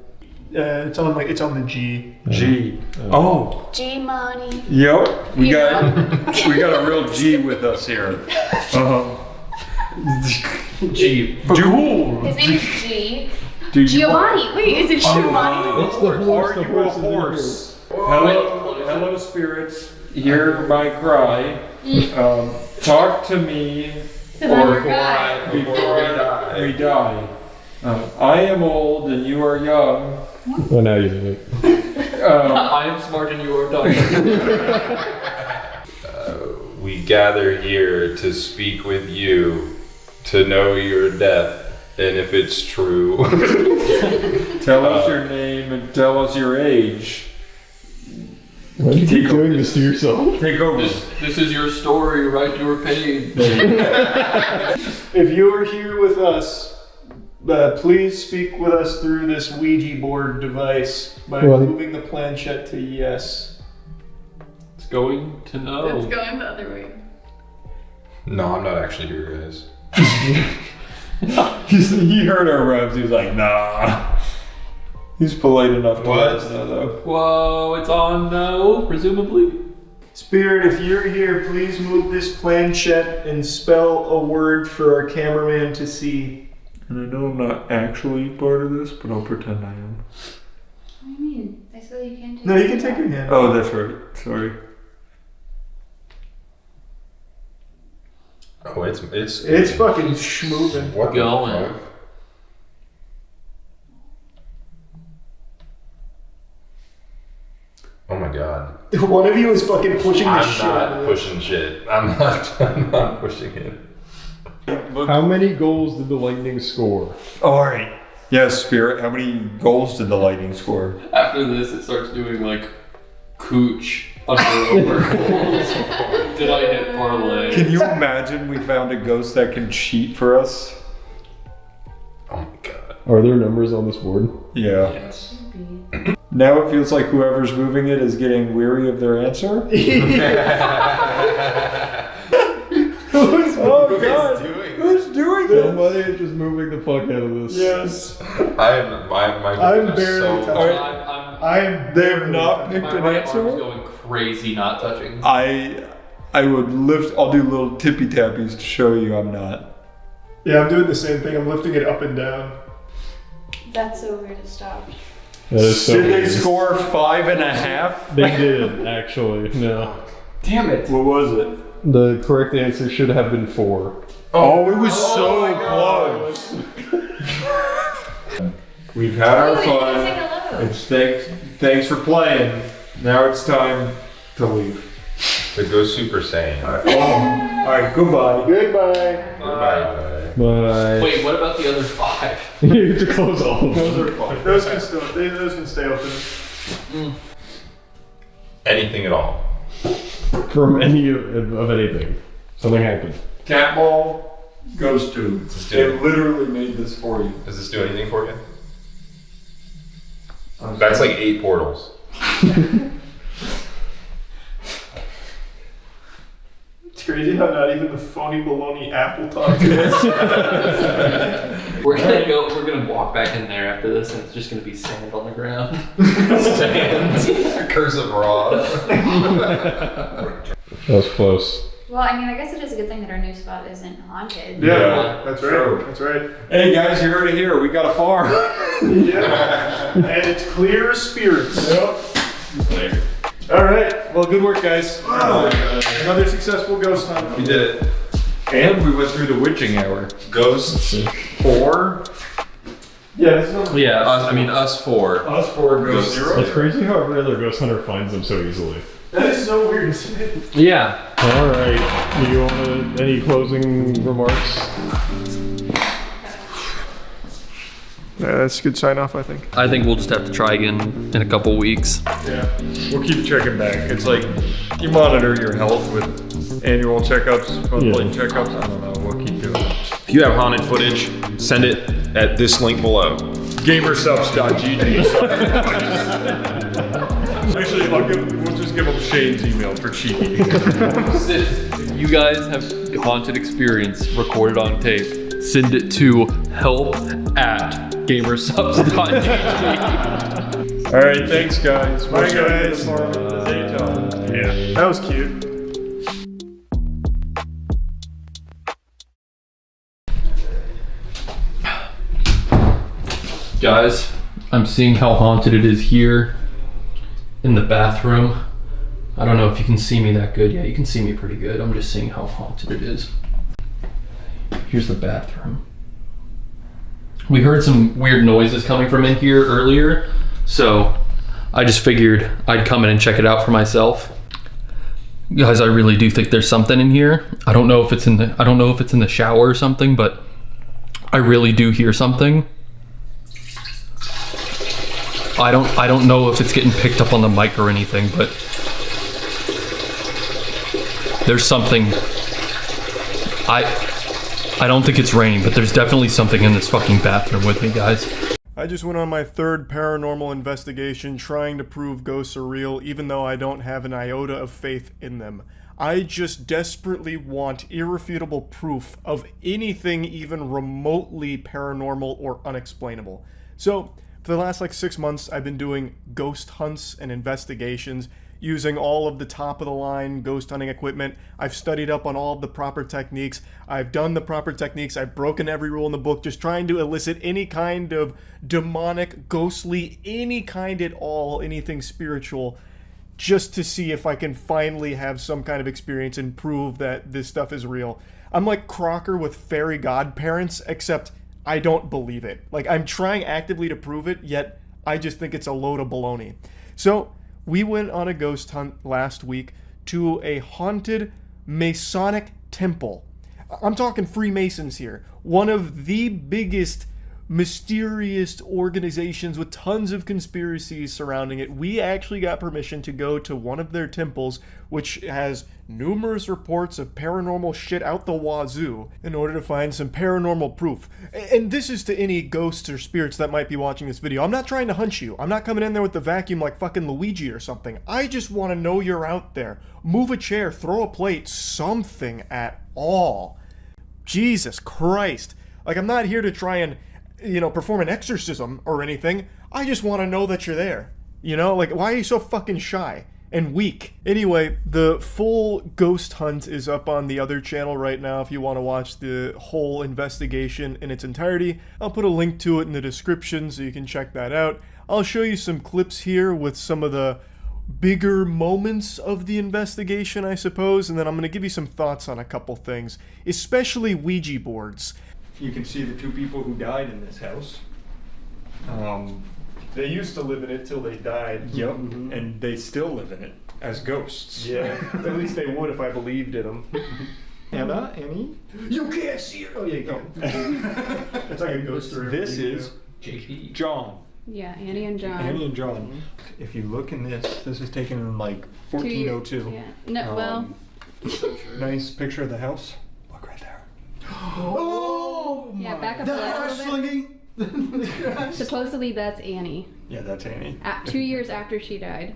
It's on the G. G. Oh. G money. Yep. We You got a real G with us here. G. Duel. His name is G. Do you Giovanni. Wait, is it Giovanni? That's the horse. Are you a horse? Hello, spirits. Hear my cry. Talk to me. Before we die. I am old and you are young. Well, now you did it. I am smart and you are dumb. We gather here to speak with you, to know your death, and if it's true. Tell us your name and tell us your age. Why do you keep doing this to yourself? Take over. This is your story, write your page. If you are here with us, please speak with us through this Ouija board device by moving the planchette to yes. It's going to know. It's going the other way. No, I'm not actually here, guys. He heard our revs. He was like, nah. He's polite enough to let us know, though. Whoa, it's on no, presumably. Spirit, if you're here, please move this planchette and spell a word for our cameraman to see. And I know I'm not actually part of this, but I'll pretend I am. What do you mean? I said you can't take No, you can take your hand. Oh, that's right. Sorry. Oh, it's fucking schmoving. What Going. the fuck? Oh my god. One of you is fucking pushing the shit. I'm not pushing shit. I'm not pushing it. How many goals did the Lightning score? Alright. Yes, Spirit, how many goals did the Lightning score? After this, it starts doing like cooch under over goals. Did I hit parlay? Can you imagine we found a ghost that can cheat for us? Oh my god. Are there numbers on this board? Yeah. Yes. Now it feels like whoever's moving it is getting weary of their answer. Oh God! Who's doing this? Somebody is just moving the fuck out of this. Yes. I'm barely touching. They have not picked My an right answer. arm's going crazy, not touching. I would lift. I'll do little tippy tappies to show you I'm not. Yeah, I'm doing the same thing. I'm lifting it up and down. That's so weird to stop. That is so Did they weird. score 5.5? They did, actually. No. Damn it! What was it? The correct answer should have been 4. Oh, it was so close. We've had our fun. It's thanks for playing. Now it's time to leave. The Ghost Super Saiyan. All right, goodbye. Goodbye. Goodbye. Bye. Wait, what about the other 5? You have to close all of them. Those are fun. Those can stay open. Anything at all. From any of anything. Something happened. Cat ball goes to. Does this They do, literally made this for you. does this do anything for you? That's like 8 portals. It's crazy how not even the phony baloney apple talk is. We're gonna walk back in there after this, and it's just gonna be sand on the ground. Sand. Curse of Ross. That was close. Well, I mean, I guess it is a good thing that our new spot isn't haunted. Yeah, that's right. That's right. Hey guys, you heard it here. We got a farm. Yeah. And it's clear as spirits. Yep. All right. Well, good work, guys. Another successful ghost hunt. We did it. And we went through the witching hour. Ghosts 4. Yeah, this is on Yeah. us 4. Us 4 ghosts 0. It's crazy how every other ghost hunter finds them so easily. That is so weird, isn't it? Yeah. Alright, do you want any closing remarks? Yeah, that's a good sign off, I think. I think we'll just have to try again in a couple weeks. Yeah, we'll keep checking back. It's like you monitor your health with annual checkups, monthly checkups. I don't know. We'll keep doing it. If you have haunted footage, send it at this link below. Gamersubs.gg. Actually, we'll just give them Shane's email for cheeky. If you guys have haunted experience recorded on tape, send it to help@gamersubs.gg. All right, thanks guys. Bye, We'll show you the guys. farm in the daytime. Yeah, that was cute. Guys, I'm seeing how haunted it is here in the bathroom. I don't know if you can see me that good. Yeah, you can see me pretty good. I'm just seeing how haunted it is. Here's the bathroom. We heard some weird noises coming from in here earlier, so I just figured I'd come in and check it out for myself. Guys, I really do think there's something in here. I don't know if it's in the shower or something, but I really do hear something. I don't know if it's getting picked up on the mic or anything, but there's something. I don't think it's raining, but there's definitely something in this fucking bathroom with me, guys. I just went on my 3rd paranormal investigation trying to prove ghosts are real, even though I don't have an iota of faith in them. I just desperately want irrefutable proof of anything even remotely paranormal or unexplainable. So, for the last 6 months, I've been doing ghost hunts and investigations using all of the top-of-the-line ghost hunting equipment. I've studied up on all of the proper techniques. I've done the proper techniques. I've broken every rule in the book, just trying to elicit any kind of demonic, ghostly, any kind at all, anything spiritual, just to see if I can finally have some kind of experience and prove that this stuff is real. I'm like Crocker with fairy godparents, except I don't believe it. I'm trying actively to prove it, yet I just think it's a load of baloney. So, we went on a ghost hunt last week to a haunted Masonic temple. I'm talking Freemasons here. One of the biggest mysterious organizations with tons of conspiracies surrounding it. We actually got permission to go to one of their temples, which has numerous reports of paranormal shit out the wazoo, in order to find some paranormal proof. And this is to any ghosts or spirits that might be watching this video. I'm not trying to hunt you. I'm not coming in there with the vacuum like fucking Luigi or something. I just want to know you're out there. Move a chair, throw a plate, something at all. Jesus Christ. Like, I'm not here to try and, perform an exorcism or anything. I just want to know that you're there. Like, why are you so fucking shy and weak? Anyway, the full ghost hunt is up on the other channel right now if you want to watch the whole investigation in its entirety. I'll put a link to it in the description so you can check that out. I'll show you some clips here with some of the bigger moments of the investigation, I suppose, and then I'm going to give you some thoughts on a couple things, especially Ouija boards. You can see the two people who died in this house. They used to live in it till they died. Yep, and they still live in it as ghosts. Yeah, at least they would if I believed in them. Anna, Annie? You can't see her. Oh, yeah, you can. It's like a ghost story. This is JP. John. Yeah, Annie and John. Annie and John. If you look in this is taken in like 1402. Yeah. No, well. Nice picture of the house. Look right there. Oh! Yeah, back up The the hair light a little slinging. Supposedly that's Annie. Yeah, that's Annie. 2 years after she died.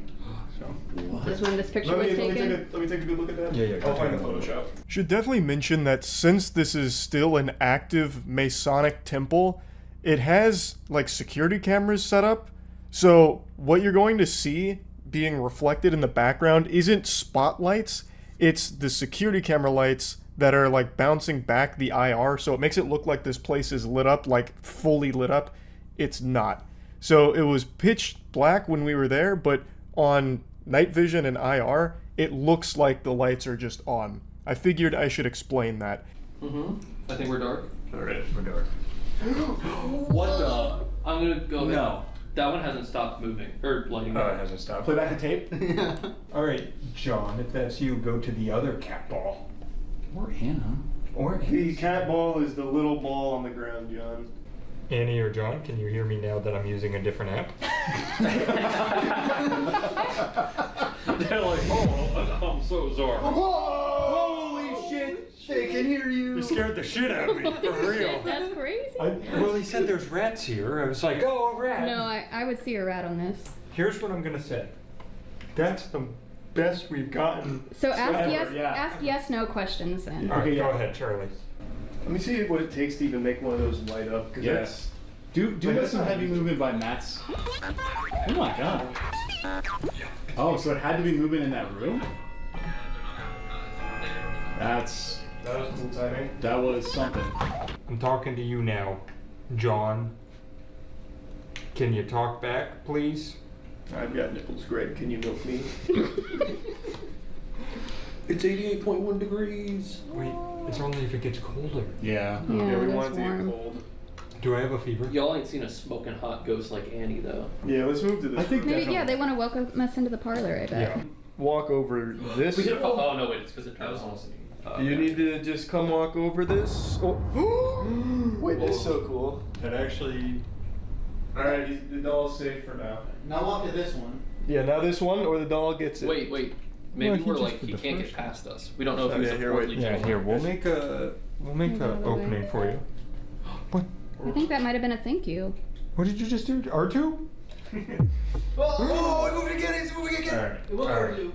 Is when this picture was taken. Let me take a good look at that. Yeah, I'll find the Photoshop. Should definitely mention that since this is still an active Masonic temple, it has like security cameras set up. So what you're going to see being reflected in the background isn't spotlights, it's the security camera lights that are like bouncing back the IR, so it makes it look like this place is lit up, like fully lit up. It's not. So it was pitch black when we were there, but on night vision and IR, it looks like the lights are just on. I figured I should explain that. I think we're dark. Alright, we're dark. What the? I'm gonna go. No. That one hasn't stopped moving or lighting. Oh, it hasn't stopped. Play back the tape? Alright, John, if that's you, go to the other cat ball. Or Anna. Or The cat ball is the little ball on the ground, John. Annie or John, can you hear me now that I'm using a different app? They're like, oh, I'm so sorry. Holy shit! They can hear you. You scared the shit out of me, for real. That's crazy. Well, he said there's rats here. I was like, oh, a rat. No, I would see a rat on this. Here's what I'm gonna say. That's the best we've gotten. So ask ever, ask yes, no questions then. All right, go ahead, Charlie. Let me see what it takes to even make one of those light up. Yes. Do some heavy movement by Matt's. Oh my god. Oh, so it had to be moving in that room? That was cool timing. That was something. I'm talking to you now, John. Can you talk back, please? I've got nipples, Greg. Can you milk me? It's 88.1 degrees. Wait, it's only if it gets colder. Yeah. Yeah, we that's want it to warm. get cold. Do I have a fever? Y'all ain't seen a smoking hot ghost like Annie though. Yeah, let's move to this. I think Maybe they want to welcome us into the parlor. I bet. Yeah. Walk over this. Oh no, wait, it's because it turns on. You need to just come walk over this. Oh. Wait, that's so cool. That actually. Alright, the doll's safe for now. Now walk to this one. Yeah, now this one, or the doll gets it. Wait. Maybe Well, he we're just like did he the can't get first past us. We don't know if Oh, he's yeah, a here, portly wait. Yeah, gentleman. here we'll make a opening for you. What? I think that might have been a thank you. What did you just do? R2? Oh, it's moving again. It's moving again. Alright. It will hurt you.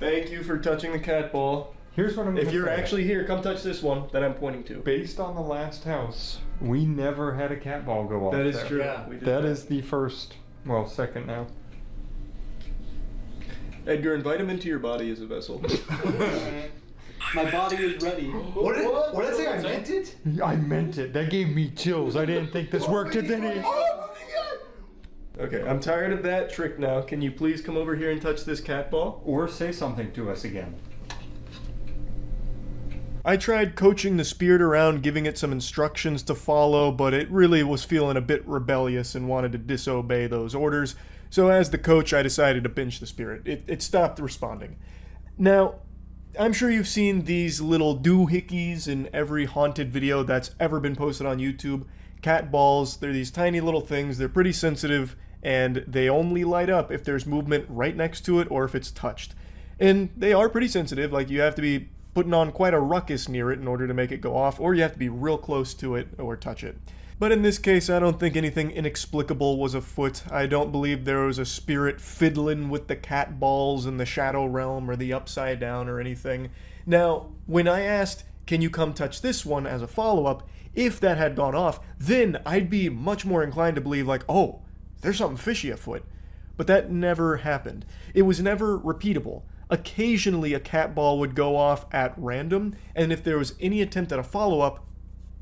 Thank you for touching the cat ball. Here's what I'm gonna If you're say. actually here, come touch this one that I'm pointing to. Based on the last house, we never had a cat ball go off That is there. true. Yeah. We did That is the first, well, second now. Edgar, invite him into your body as a vessel. My body is ready. What did I say? I meant it? I meant it. That gave me chills. I didn't think this worked, did it? Okay, I'm tired of that trick now. Can you please come over here and touch this cat ball? Or say something to us again. I tried coaching the spirit around, giving it some instructions to follow, but it really was feeling a bit rebellious and wanted to disobey those orders. So as the coach, I decided to pinch the spirit. It stopped responding. Now, I'm sure you've seen these little doohickeys in every haunted video that's ever been posted on YouTube. cat balls, they're these tiny little things. They're pretty sensitive, and they only light up if there's movement right next to it or if it's touched. And they are pretty sensitive. Like, you have to be putting on quite a ruckus near it in order to make it go off, or you have to be real close to it or touch it. But in this case, I don't think anything inexplicable was afoot. I don't believe there was a spirit fiddling with the cat balls in the shadow realm or the upside down or anything. Now, when I asked, can you come touch this one as a follow-up, if that had gone off, then I'd be much more inclined to believe, like, oh, there's something fishy afoot. But that never happened. It was never repeatable. Occasionally a cat ball would go off at random, and if there was any attempt at a follow-up,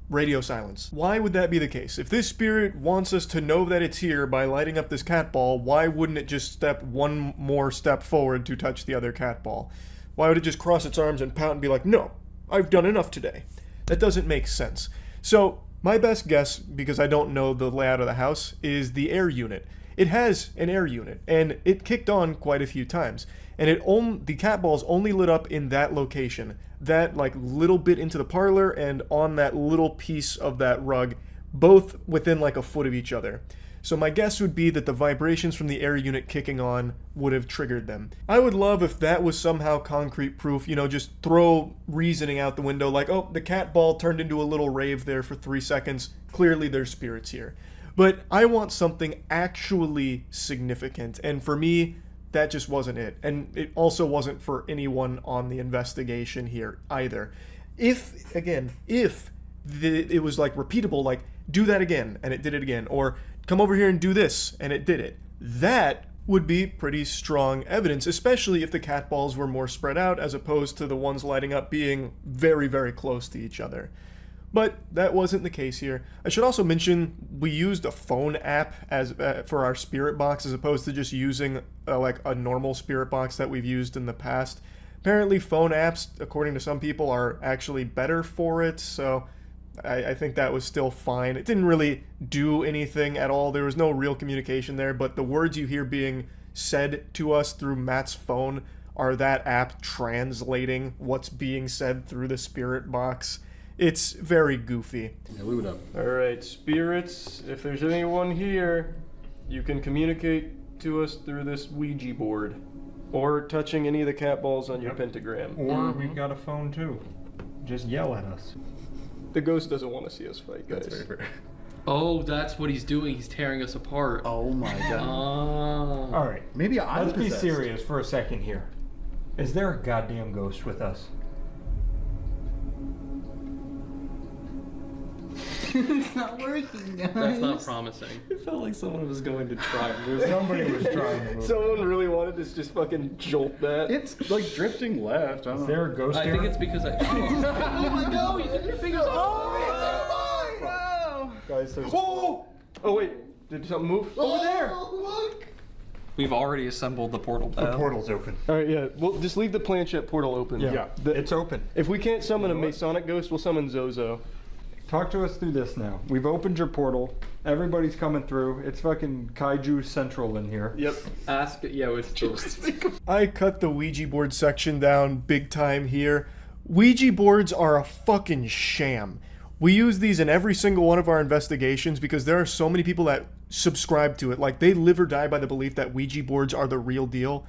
radio silence. Why would that be the case? If this spirit wants us to know that it's here by lighting up this cat ball, why wouldn't it just step one more step forward to touch the other cat ball? Why would it just cross its arms and pout and be like, no, I've done enough today? That doesn't make sense. So my best guess, because I don't know the layout of the house, is the air unit. It has an air unit, and it kicked on quite a few times. And the cat balls only lit up in that location, that like little bit into the parlor and on that little piece of that rug, both within like a foot of each other. So my guess would be that the vibrations from the air unit kicking on would have triggered them. I would love if that was somehow concrete proof, just throw reasoning out the window like, oh, the cat ball turned into a little rave there for 3 seconds, clearly there's spirits here. But I want something actually significant, and for me, that just wasn't it. And it also wasn't for anyone on the investigation here either. If it was like repeatable, like do that again and it did it again, or come over here and do this and it did it, that would be pretty strong evidence, especially if the cat balls were more spread out as opposed to the ones lighting up being very, very close to each other. But that wasn't the case here. I should also mention we used a phone app as for our spirit box as opposed to just using like a normal spirit box that we've used in the past. Apparently phone apps, according to some people, are actually better for it, so I think that was still fine. It didn't really do anything at all. There was no real communication there, but the words you hear being said to us through Matt's phone are that app translating what's being said through the spirit box. It's very goofy. Yeah, leave it up. Alright, spirits, if there's anyone here, you can communicate to us through this Ouija board. Or touching any of the cat balls on your pentagram. Or we've got a phone too. Just yell at us. The ghost doesn't want to see us fight, guys. That's very fair. Oh, that's what he's doing. He's tearing us apart. Oh my god. Oh. Alright. Maybe I'm Let's be possessed. serious for a second here. Is there a goddamn ghost with us? It's not working, guys. That's not promising. It felt like someone was going to try. Somebody was trying to move. Someone really wanted to just fucking jolt that. It's like drifting left. I don't Is there a ghost I here? think it's because I. Oh my god! You took your fingers off. Oh Guys, there's... Oh! Oh wait, did something move? Over there! Look! We've already assembled the portal. The portal's open. Alright, yeah, well, just leave the planchette portal open. Yeah, it's open. If we can't summon a Masonic ghost, we'll summon Zozo. Talk to us through this now. We've opened your portal. Everybody's coming through. It's fucking Kaiju Central in here. Yep. Ask. Yeah, it's I cut the Ouija board section down big time here. Ouija boards are a fucking sham. We use these in every single one of our investigations because there are so many people that subscribe to it. Like, they live or die by the belief that Ouija boards are the real deal.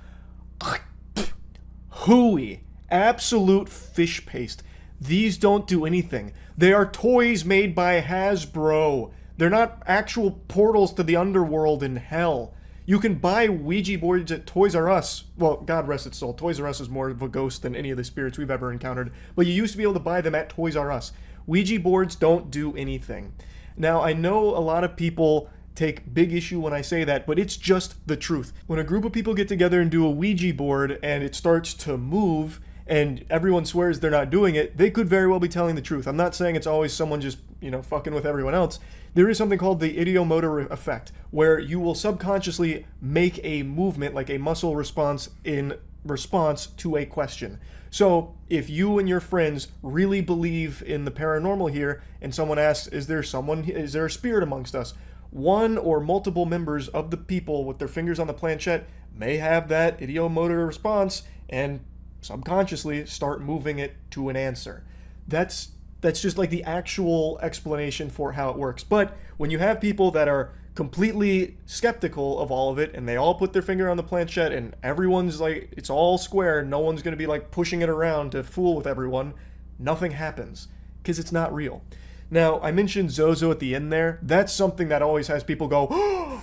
Hooey. Absolute fish paste. These don't do anything. They are toys made by Hasbro. They're not actual portals to the underworld in hell. You can buy Ouija boards at Toys R Us. Well, God rest its soul. Toys R Us is more of a ghost than any of the spirits we've ever encountered. But you used to be able to buy them at Toys R Us. Ouija boards don't do anything. Now, I know a lot of people take big issue when I say that, but it's just the truth. When a group of people get together and do a Ouija board and it starts to move, and everyone swears they're not doing it, they could very well be telling the truth. I'm not saying it's always someone just, fucking with everyone else. There is something called the ideomotor effect, where you will subconsciously make a movement, like a muscle response, in response to a question. So, if you and your friends really believe in the paranormal here, and someone asks, is there a spirit amongst us? One or multiple members of the people with their fingers on the planchette may have that ideomotor response, and subconsciously start moving it to an answer. That's That's just like the actual explanation for how it works. But when you have people that are completely skeptical of all of it and they all put their finger on the planchette and everyone's like, it's all square, no one's going to be like pushing it around to fool with everyone, nothing happens because it's not real. Now, I mentioned Zozo at the end there. That's something that always has people go,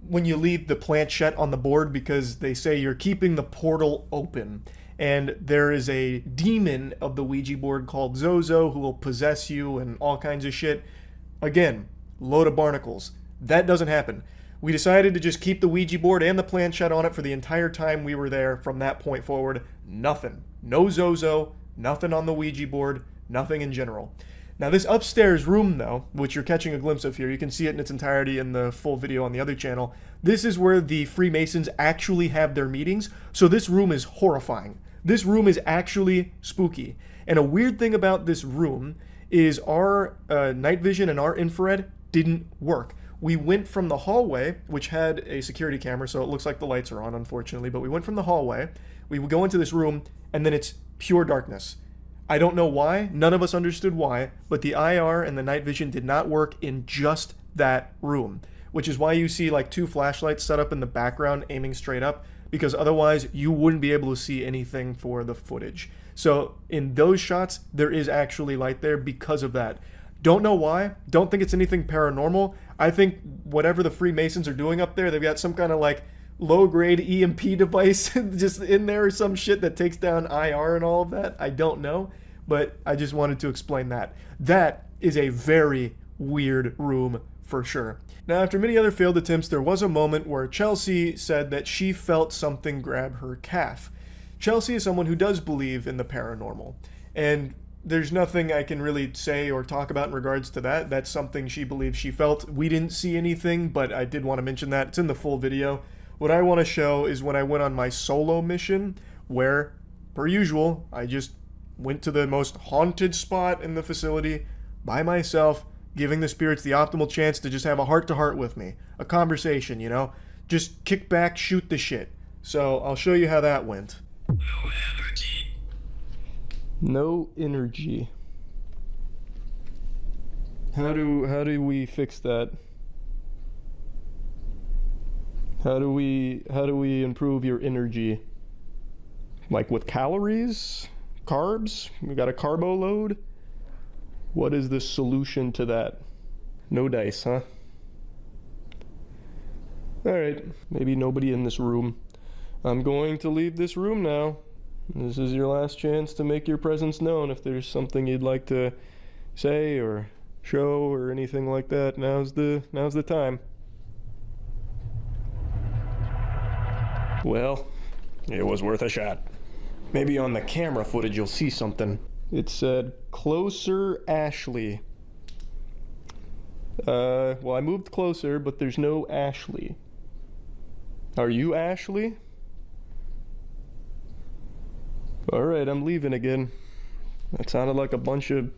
when you leave the planchette on the board, because they say you're keeping the portal open. And there is a demon of the Ouija board called Zozo who will possess you and all kinds of shit. Again, load of barnacles. That doesn't happen. We decided to just keep the Ouija board and the planchette on it for the entire time we were there. From that point forward, nothing. No Zozo, nothing on the Ouija board, nothing in general. Now this upstairs room though, which you're catching a glimpse of here, you can see it in its entirety in the full video on the other channel. This is where the Freemasons actually have their meetings, so this room is horrifying. This room is actually spooky. And a weird thing about this room is our night vision and our infrared didn't work. We went from the hallway, which had a security camera, so it looks like the lights are on, unfortunately, but we went from the hallway, we would go into this room, and then it's pure darkness. I don't know why, none of us understood why, but the IR and the night vision did not work in just that room, which is why you see like 2 flashlights set up in the background aiming straight up, because otherwise you wouldn't be able to see anything for the footage. So in those shots, there is actually light there because of that. Don't know why, don't think it's anything paranormal. I think whatever the Freemasons are doing up there, they've got some kind of like low-grade EMP device just in there or some shit that takes down IR and all of that. I don't know, but I just wanted to explain that. That is a very weird room for sure. Now, after many other failed attempts, there was a moment where Chelsea said that she felt something grab her calf. Chelsea is someone who does believe in the paranormal, and there's nothing I can really say or talk about in regards to that. That's something she believes she felt. We didn't see anything, but I did want to mention that. It's in the full video. What I want to show is when I went on my solo mission, where, per usual, I just went to the most haunted spot in the facility by myself, giving the spirits the optimal chance to just have a heart-to-heart with me. A conversation, you know? Just kick back, shoot the shit. So, I'll show you how that went. No energy. How do we fix that? How do we improve your energy? Like with calories? Carbs? We got a carbo load? What is the solution to that? No dice, huh? Alright, maybe nobody in this room. I'm going to leave this room now. This is your last chance to make your presence known. If there's something you'd like to say or show or anything like that, now's the time. Well, it was worth a shot. Maybe on the camera footage you'll see something. It said, "Closer, Ashley." Well, I moved closer, but there's no Ashley. Are you Ashley? Alright, I'm leaving again. That sounded like a bunch of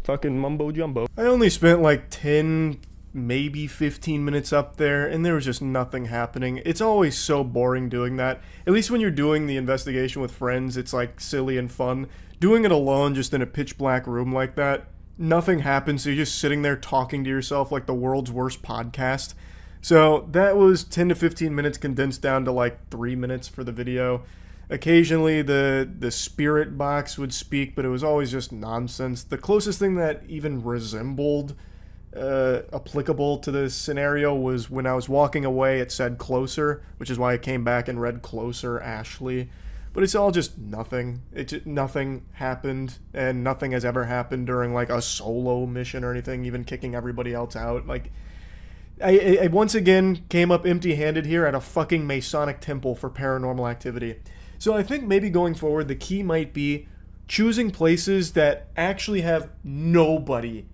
fucking mumbo jumbo. I only spent like 10, maybe 15 minutes up there, and there was just nothing happening. It's always so boring doing that. At least when you're doing the investigation with friends, it's like silly and fun. Doing it alone, just in a pitch black room like that, nothing happens, so you're just sitting there talking to yourself like the world's worst podcast. So that was 10 to 15 minutes condensed down to like 3 minutes for the video. Occasionally the spirit box would speak, but it was always just nonsense. The closest thing that even resembled applicable to this scenario was when I was walking away, it said "closer," which is why I came back and read "Closer, Ashley." But it's all just nothing. Nothing happened, and nothing has ever happened during like a solo mission or anything, even kicking everybody else out. Like, I once again came up empty-handed here at a fucking Masonic temple for paranormal activity. So I think maybe going forward, the key might be choosing places that actually have nobody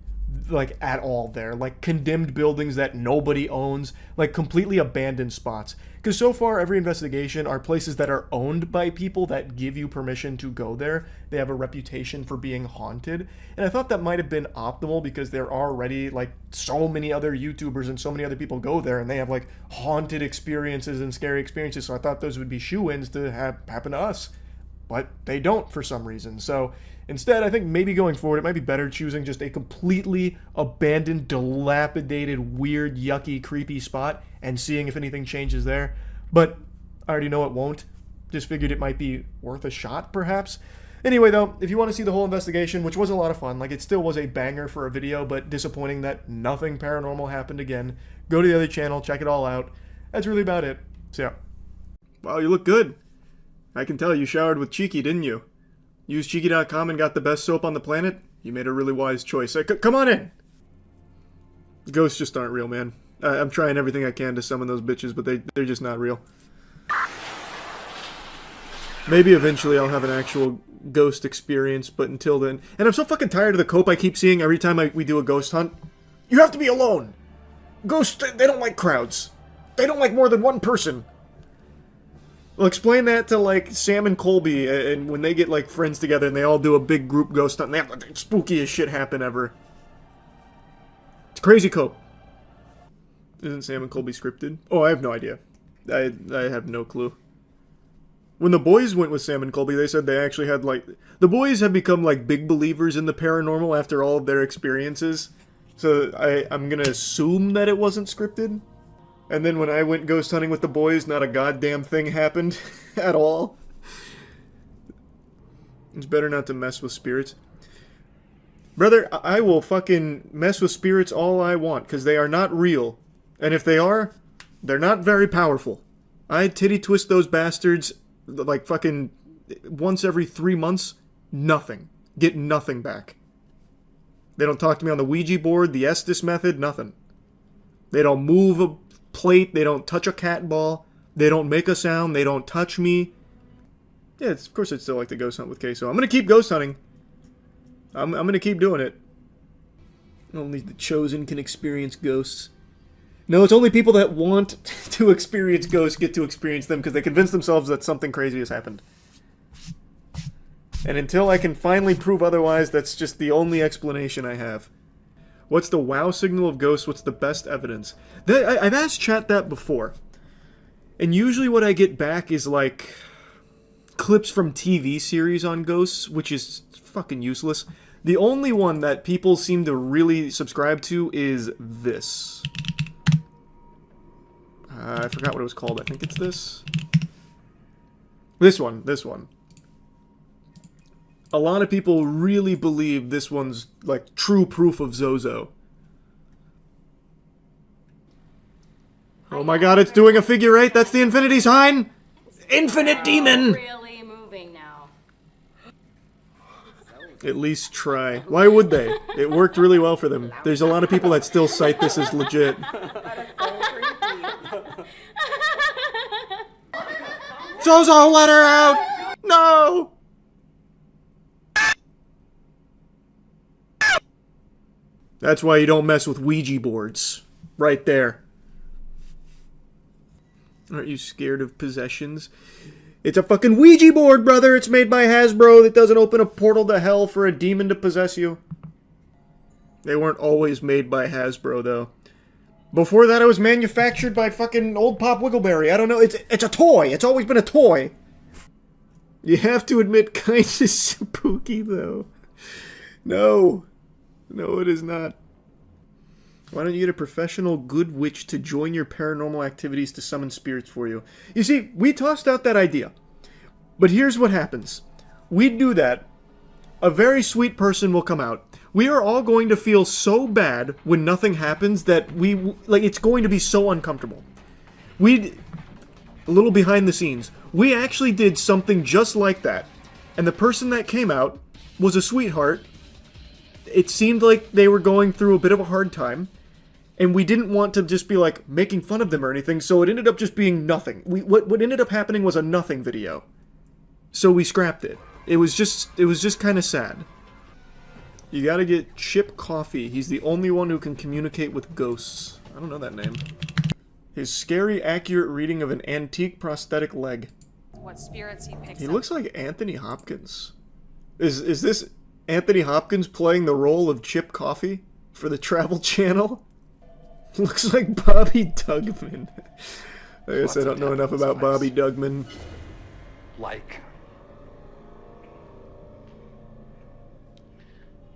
like at all there, like condemned buildings that nobody owns, like completely abandoned spots. Because so far every investigation are places that are owned by people that give you permission to go there. They have a reputation for being haunted, and I thought that might have been optimal because there are already like so many other YouTubers and so many other people go there and they have like haunted experiences and scary experiences, so I thought those would be shoo-ins to happen to us. but they don't for some reason. So instead, I think maybe going forward, it might be better choosing just a completely abandoned, dilapidated, weird, yucky, creepy spot and seeing if anything changes there. But I already know it won't. Just figured it might be worth a shot, perhaps. Anyway, though, if you want to see the whole investigation, which was a lot of fun, like it still was a banger for a video, but disappointing that nothing paranormal happened again, go to the other channel, check it all out. That's really about it. So yeah. Wow, you look good. I can tell you showered with Cheeky, didn't you? Used Cheeky.com and got the best soap on the planet? You made a really wise choice. Come on in! Ghosts just aren't real, man. I'm trying everything I can to summon those bitches, but they're just not real. Maybe eventually I'll have an actual ghost experience, but until then... And I'm so fucking tired of the cope I keep seeing every time we do a ghost hunt. You have to be alone! Ghosts, they don't like crowds. They don't like more than one person. Well, explain that to, like, Sam and Colby, and when they get, like, friends together and they all do a big group ghost hunt, and they have the spookiest shit happen ever. It's crazy cope. Isn't Sam and Colby scripted? Oh, I have no idea. I have no clue. When the boys went with Sam and Colby, they said they actually had, like... The boys have become, like, big believers in the paranormal after all of their experiences. So I'm gonna assume that it wasn't scripted. And then when I went ghost hunting with the boys, not a goddamn thing happened at all. It's better not to mess with spirits. Brother, I will fucking mess with spirits all I want, because they are not real. And if they are, they're not very powerful. I titty twist those bastards... like fucking once every 3 months, nothing. Get nothing back. They don't talk to me on the Ouija board, the Estes method, nothing. They don't move a plate, they don't touch a cat ball, they don't make a sound, they don't touch me. Yeah, of course I'd still like to ghost hunt with Queso. I'm gonna keep ghost hunting. I'm gonna keep doing it. Only the chosen can experience ghosts. No, it's only people that want to experience ghosts get to experience them because they convince themselves that something crazy has happened. And until I can finally prove otherwise, that's just the only explanation I have. What's the wow signal of ghosts? What's the best evidence? I've asked chat that before. And usually what I get back is like clips from TV series on ghosts, which is fucking useless. The only one that people seem to really subscribe to is this. I forgot what it was called. I think it's this. This one. A lot of people really believe this one's, like, true proof of Zozo. Oh my god, it's doing a figure eight! That's the infinity sign! Infinite demon! Really moving now. At least try. Why would they? It worked really well for them. There's a lot of people that still cite this as legit. Zozo, let her out! No! That's why you don't mess with Ouija boards. Right there. Aren't you scared of possessions? It's a fucking Ouija board, brother! It's made by Hasbro that doesn't open a portal to hell for a demon to possess you. They weren't always made by Hasbro, though. Before that, it was manufactured by fucking Old Pop Wiggleberry. I don't know. It's a toy. It's always been a toy. You have to admit, kind of spooky, though. No. No, it is not. Why don't you get a professional good witch to join your paranormal activities to summon spirits for you? You see, we tossed out that idea. But here's what happens. We do that. A very sweet person will come out. We are all going to feel so bad when nothing happens that it's going to be so uncomfortable. A little behind the scenes, we actually did something just like that. And the person that came out was a sweetheart. It seemed like they were going through a bit of a hard time. And we didn't want to just be like making fun of them or anything, so it ended up just being nothing. What ended up happening was a nothing video. So we scrapped it. It was just kind of sad. You gotta get Chip Coffee. He's the only one who can communicate with ghosts. I don't know that name. His scary, accurate reading of an antique prosthetic leg. What spirits he picks He up. looks like Anthony Hopkins. Is this Anthony Hopkins playing the role of Chip Coffee for the Travel Channel? Looks like Bobby Dugman. I guess I don't know enough about Bobby Dugman. Like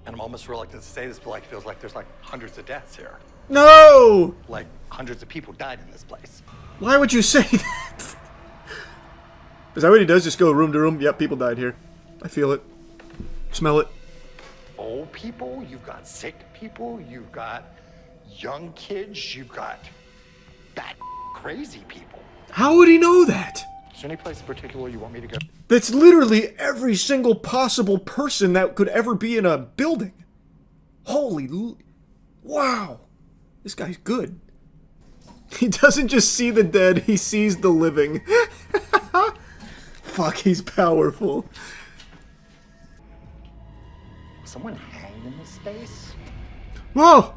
And I'm almost reluctant to say this, but like, it feels like there's like hundreds of deaths here. No! Like hundreds of people died in this place. Why would you say that? Is that what he does? Just go room to room? Yep, people died here. I feel it. Smell it. Old people, you've got sick people, you've got young kids, you've got bad crazy people. How would he know that? Is there any place in particular you want me to go? That's literally every single possible person that could ever be in a building. Wow. This guy's good. He doesn't just see the dead, he sees the living. Fuck, he's powerful. Someone hanged in this space? Whoa!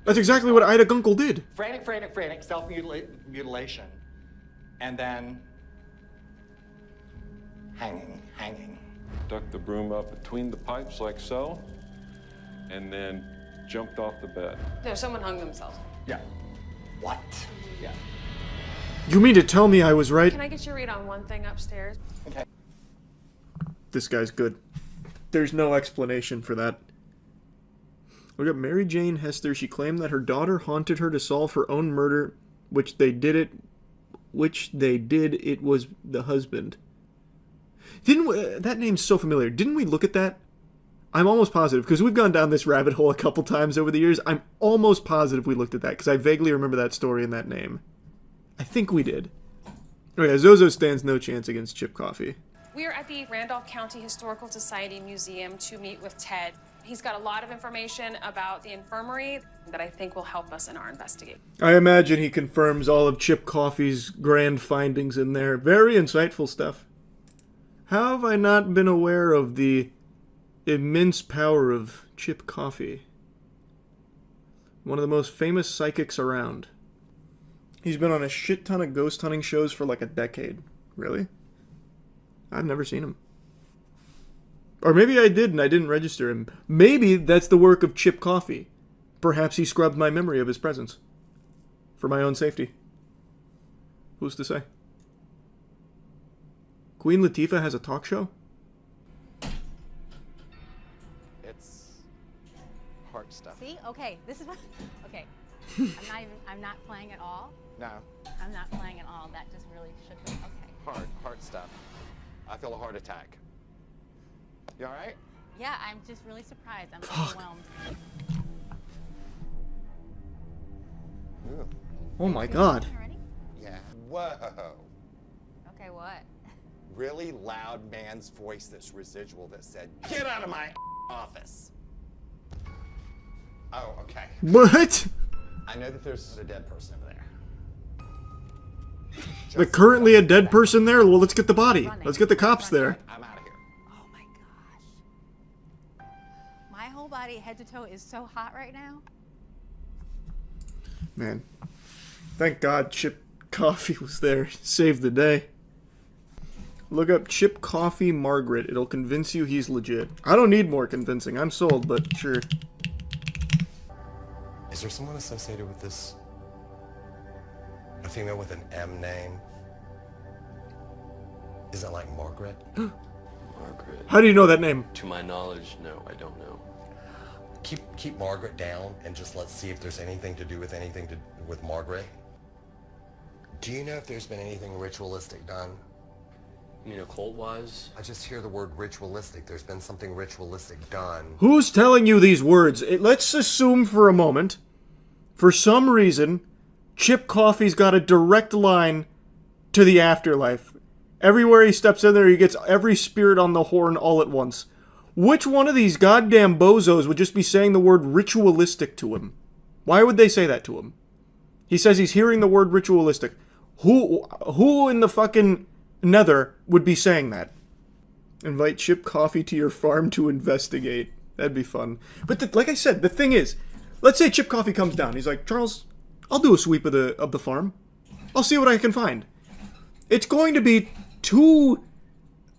That's exactly what Ida Gunkel did. Frantic, self-mutilation. And then hanging. Duck the broom up between the pipes like so, and then jumped off the bed. No, someone hung themselves. Yeah. What? Yeah. You mean to tell me I was right? Can I get your read on one thing upstairs? Okay. This guy's good. There's no explanation for that. Look at Mary Jane Hester. She claimed that her daughter haunted her to solve her own murder, which they did, it was the husband. That name's so familiar. Didn't we look at that? I'm almost positive, because we've gone down this rabbit hole a couple times over the years. I'm almost positive we looked at that, because I vaguely remember that story and that name. I think we did. Oh yeah, Zozo stands no chance against Chip Coffee. We are at the Randolph County Historical Society Museum to meet with Ted. He's got a lot of information about the infirmary that I think will help us in our investigation. I imagine he confirms all of Chip Coffee's grand findings in there. Very insightful stuff. How have I not been aware of the immense power of Chip Coffee? One of the most famous psychics around. He's been on a shit ton of ghost hunting shows for like a decade. Really? I've never seen him. Or maybe I did and I didn't register him. Maybe that's the work of Chip Coffee. Perhaps he scrubbed my memory of his presence. For my own safety. Who's to say? Queen Latifah has a talk show? It's heart stuff. See? Okay, this is what... Okay. I'm not playing at all. No. I'm not playing at all. That just really shook me. Okay. Heart stuff. I feel a heart attack. You all right? Yeah, I'm just really surprised. I'm overwhelmed. Ooh. Oh my god. Yeah. Whoa. Okay, what? Really loud man's voice that's residual that said, "Get out of my office." Oh, okay. What? I know that there's a dead person over there. There's currently a dead person there? Well, let's get the body. Let's get the cops there. I'm out of here. Oh my gosh. My whole body, head to toe, is so hot right now. Man. Thank God Chip Coffee was there. Saved the day. Look up Chip Coffee Margaret. It'll convince you he's legit. I don't need more convincing. I'm sold, but sure. Is there someone associated with this? A female with an M name? Is it like Margaret? Margaret. How do you know that name? To my knowledge, no, I don't know. Keep Margaret down and just let's see if there's anything to do with with Margaret. Do you know if there's been anything ritualistic done? You mean occult-wise? I just hear the word ritualistic. There's been something ritualistic done. Who's telling you these words? Let's assume for a moment, for some reason, Chip Coffee's got a direct line to the afterlife. Everywhere he steps in there, he gets every spirit on the horn all at once. Which one of these goddamn bozos would just be saying the word ritualistic to him? Why would they say that to him? He says he's hearing the word ritualistic. Who in the fucking nether would be saying that? Invite Chip Coffee to your farm to investigate. That'd be fun. But like I said, the thing is, let's say Chip Coffee comes down. He's like, Charles, I'll do a sweep of the farm. I'll see what I can find. It's going to be too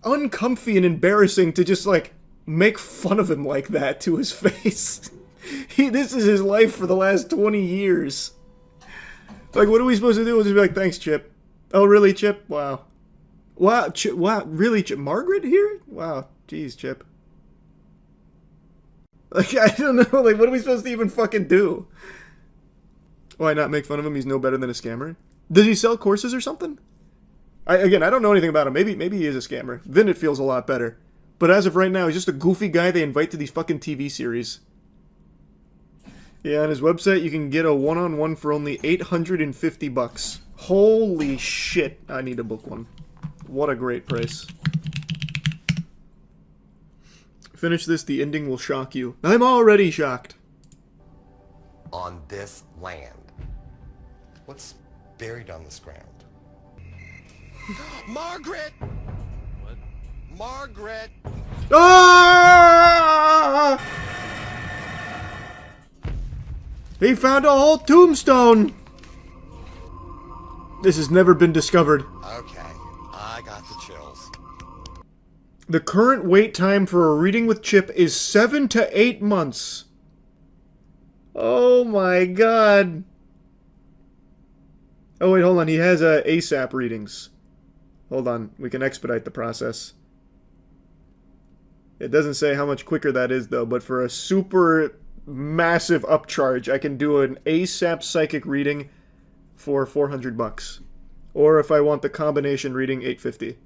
uncomfy and embarrassing to just like make fun of him like that to his face. This is his life for the last 20 years. Like, what are we supposed to do? We'll just be like, thanks, Chip. Oh, really, Chip? Wow. Wow, Chip, wow, really, Chip? Margaret here? Wow, jeez, Chip. Like, I don't know. Like, what are we supposed to even fucking do? Why not make fun of him? He's no better than a scammer. Does he sell courses or something? Again, I don't know anything about him. Maybe he is a scammer. Then it feels a lot better. But as of right now, he's just a goofy guy they invite to these fucking TV series. Yeah, on his website, you can get a one-on-one for only $850. Holy shit. I need to book one. What a great price. Finish this, the ending will shock you. I'm already shocked. On this land. What's buried on this ground? Margaret! What? Margaret! Ah! He found a whole tombstone! This has never been discovered. Okay, I got the chills. The current wait time for a reading with Chip is 7 to 8 months. Oh my god. Oh wait, hold on. He has ASAP readings. Hold on. We can expedite the process. It doesn't say how much quicker that is though, but for a super massive upcharge, I can do an ASAP psychic reading for $400. Or if I want the combination reading, $850.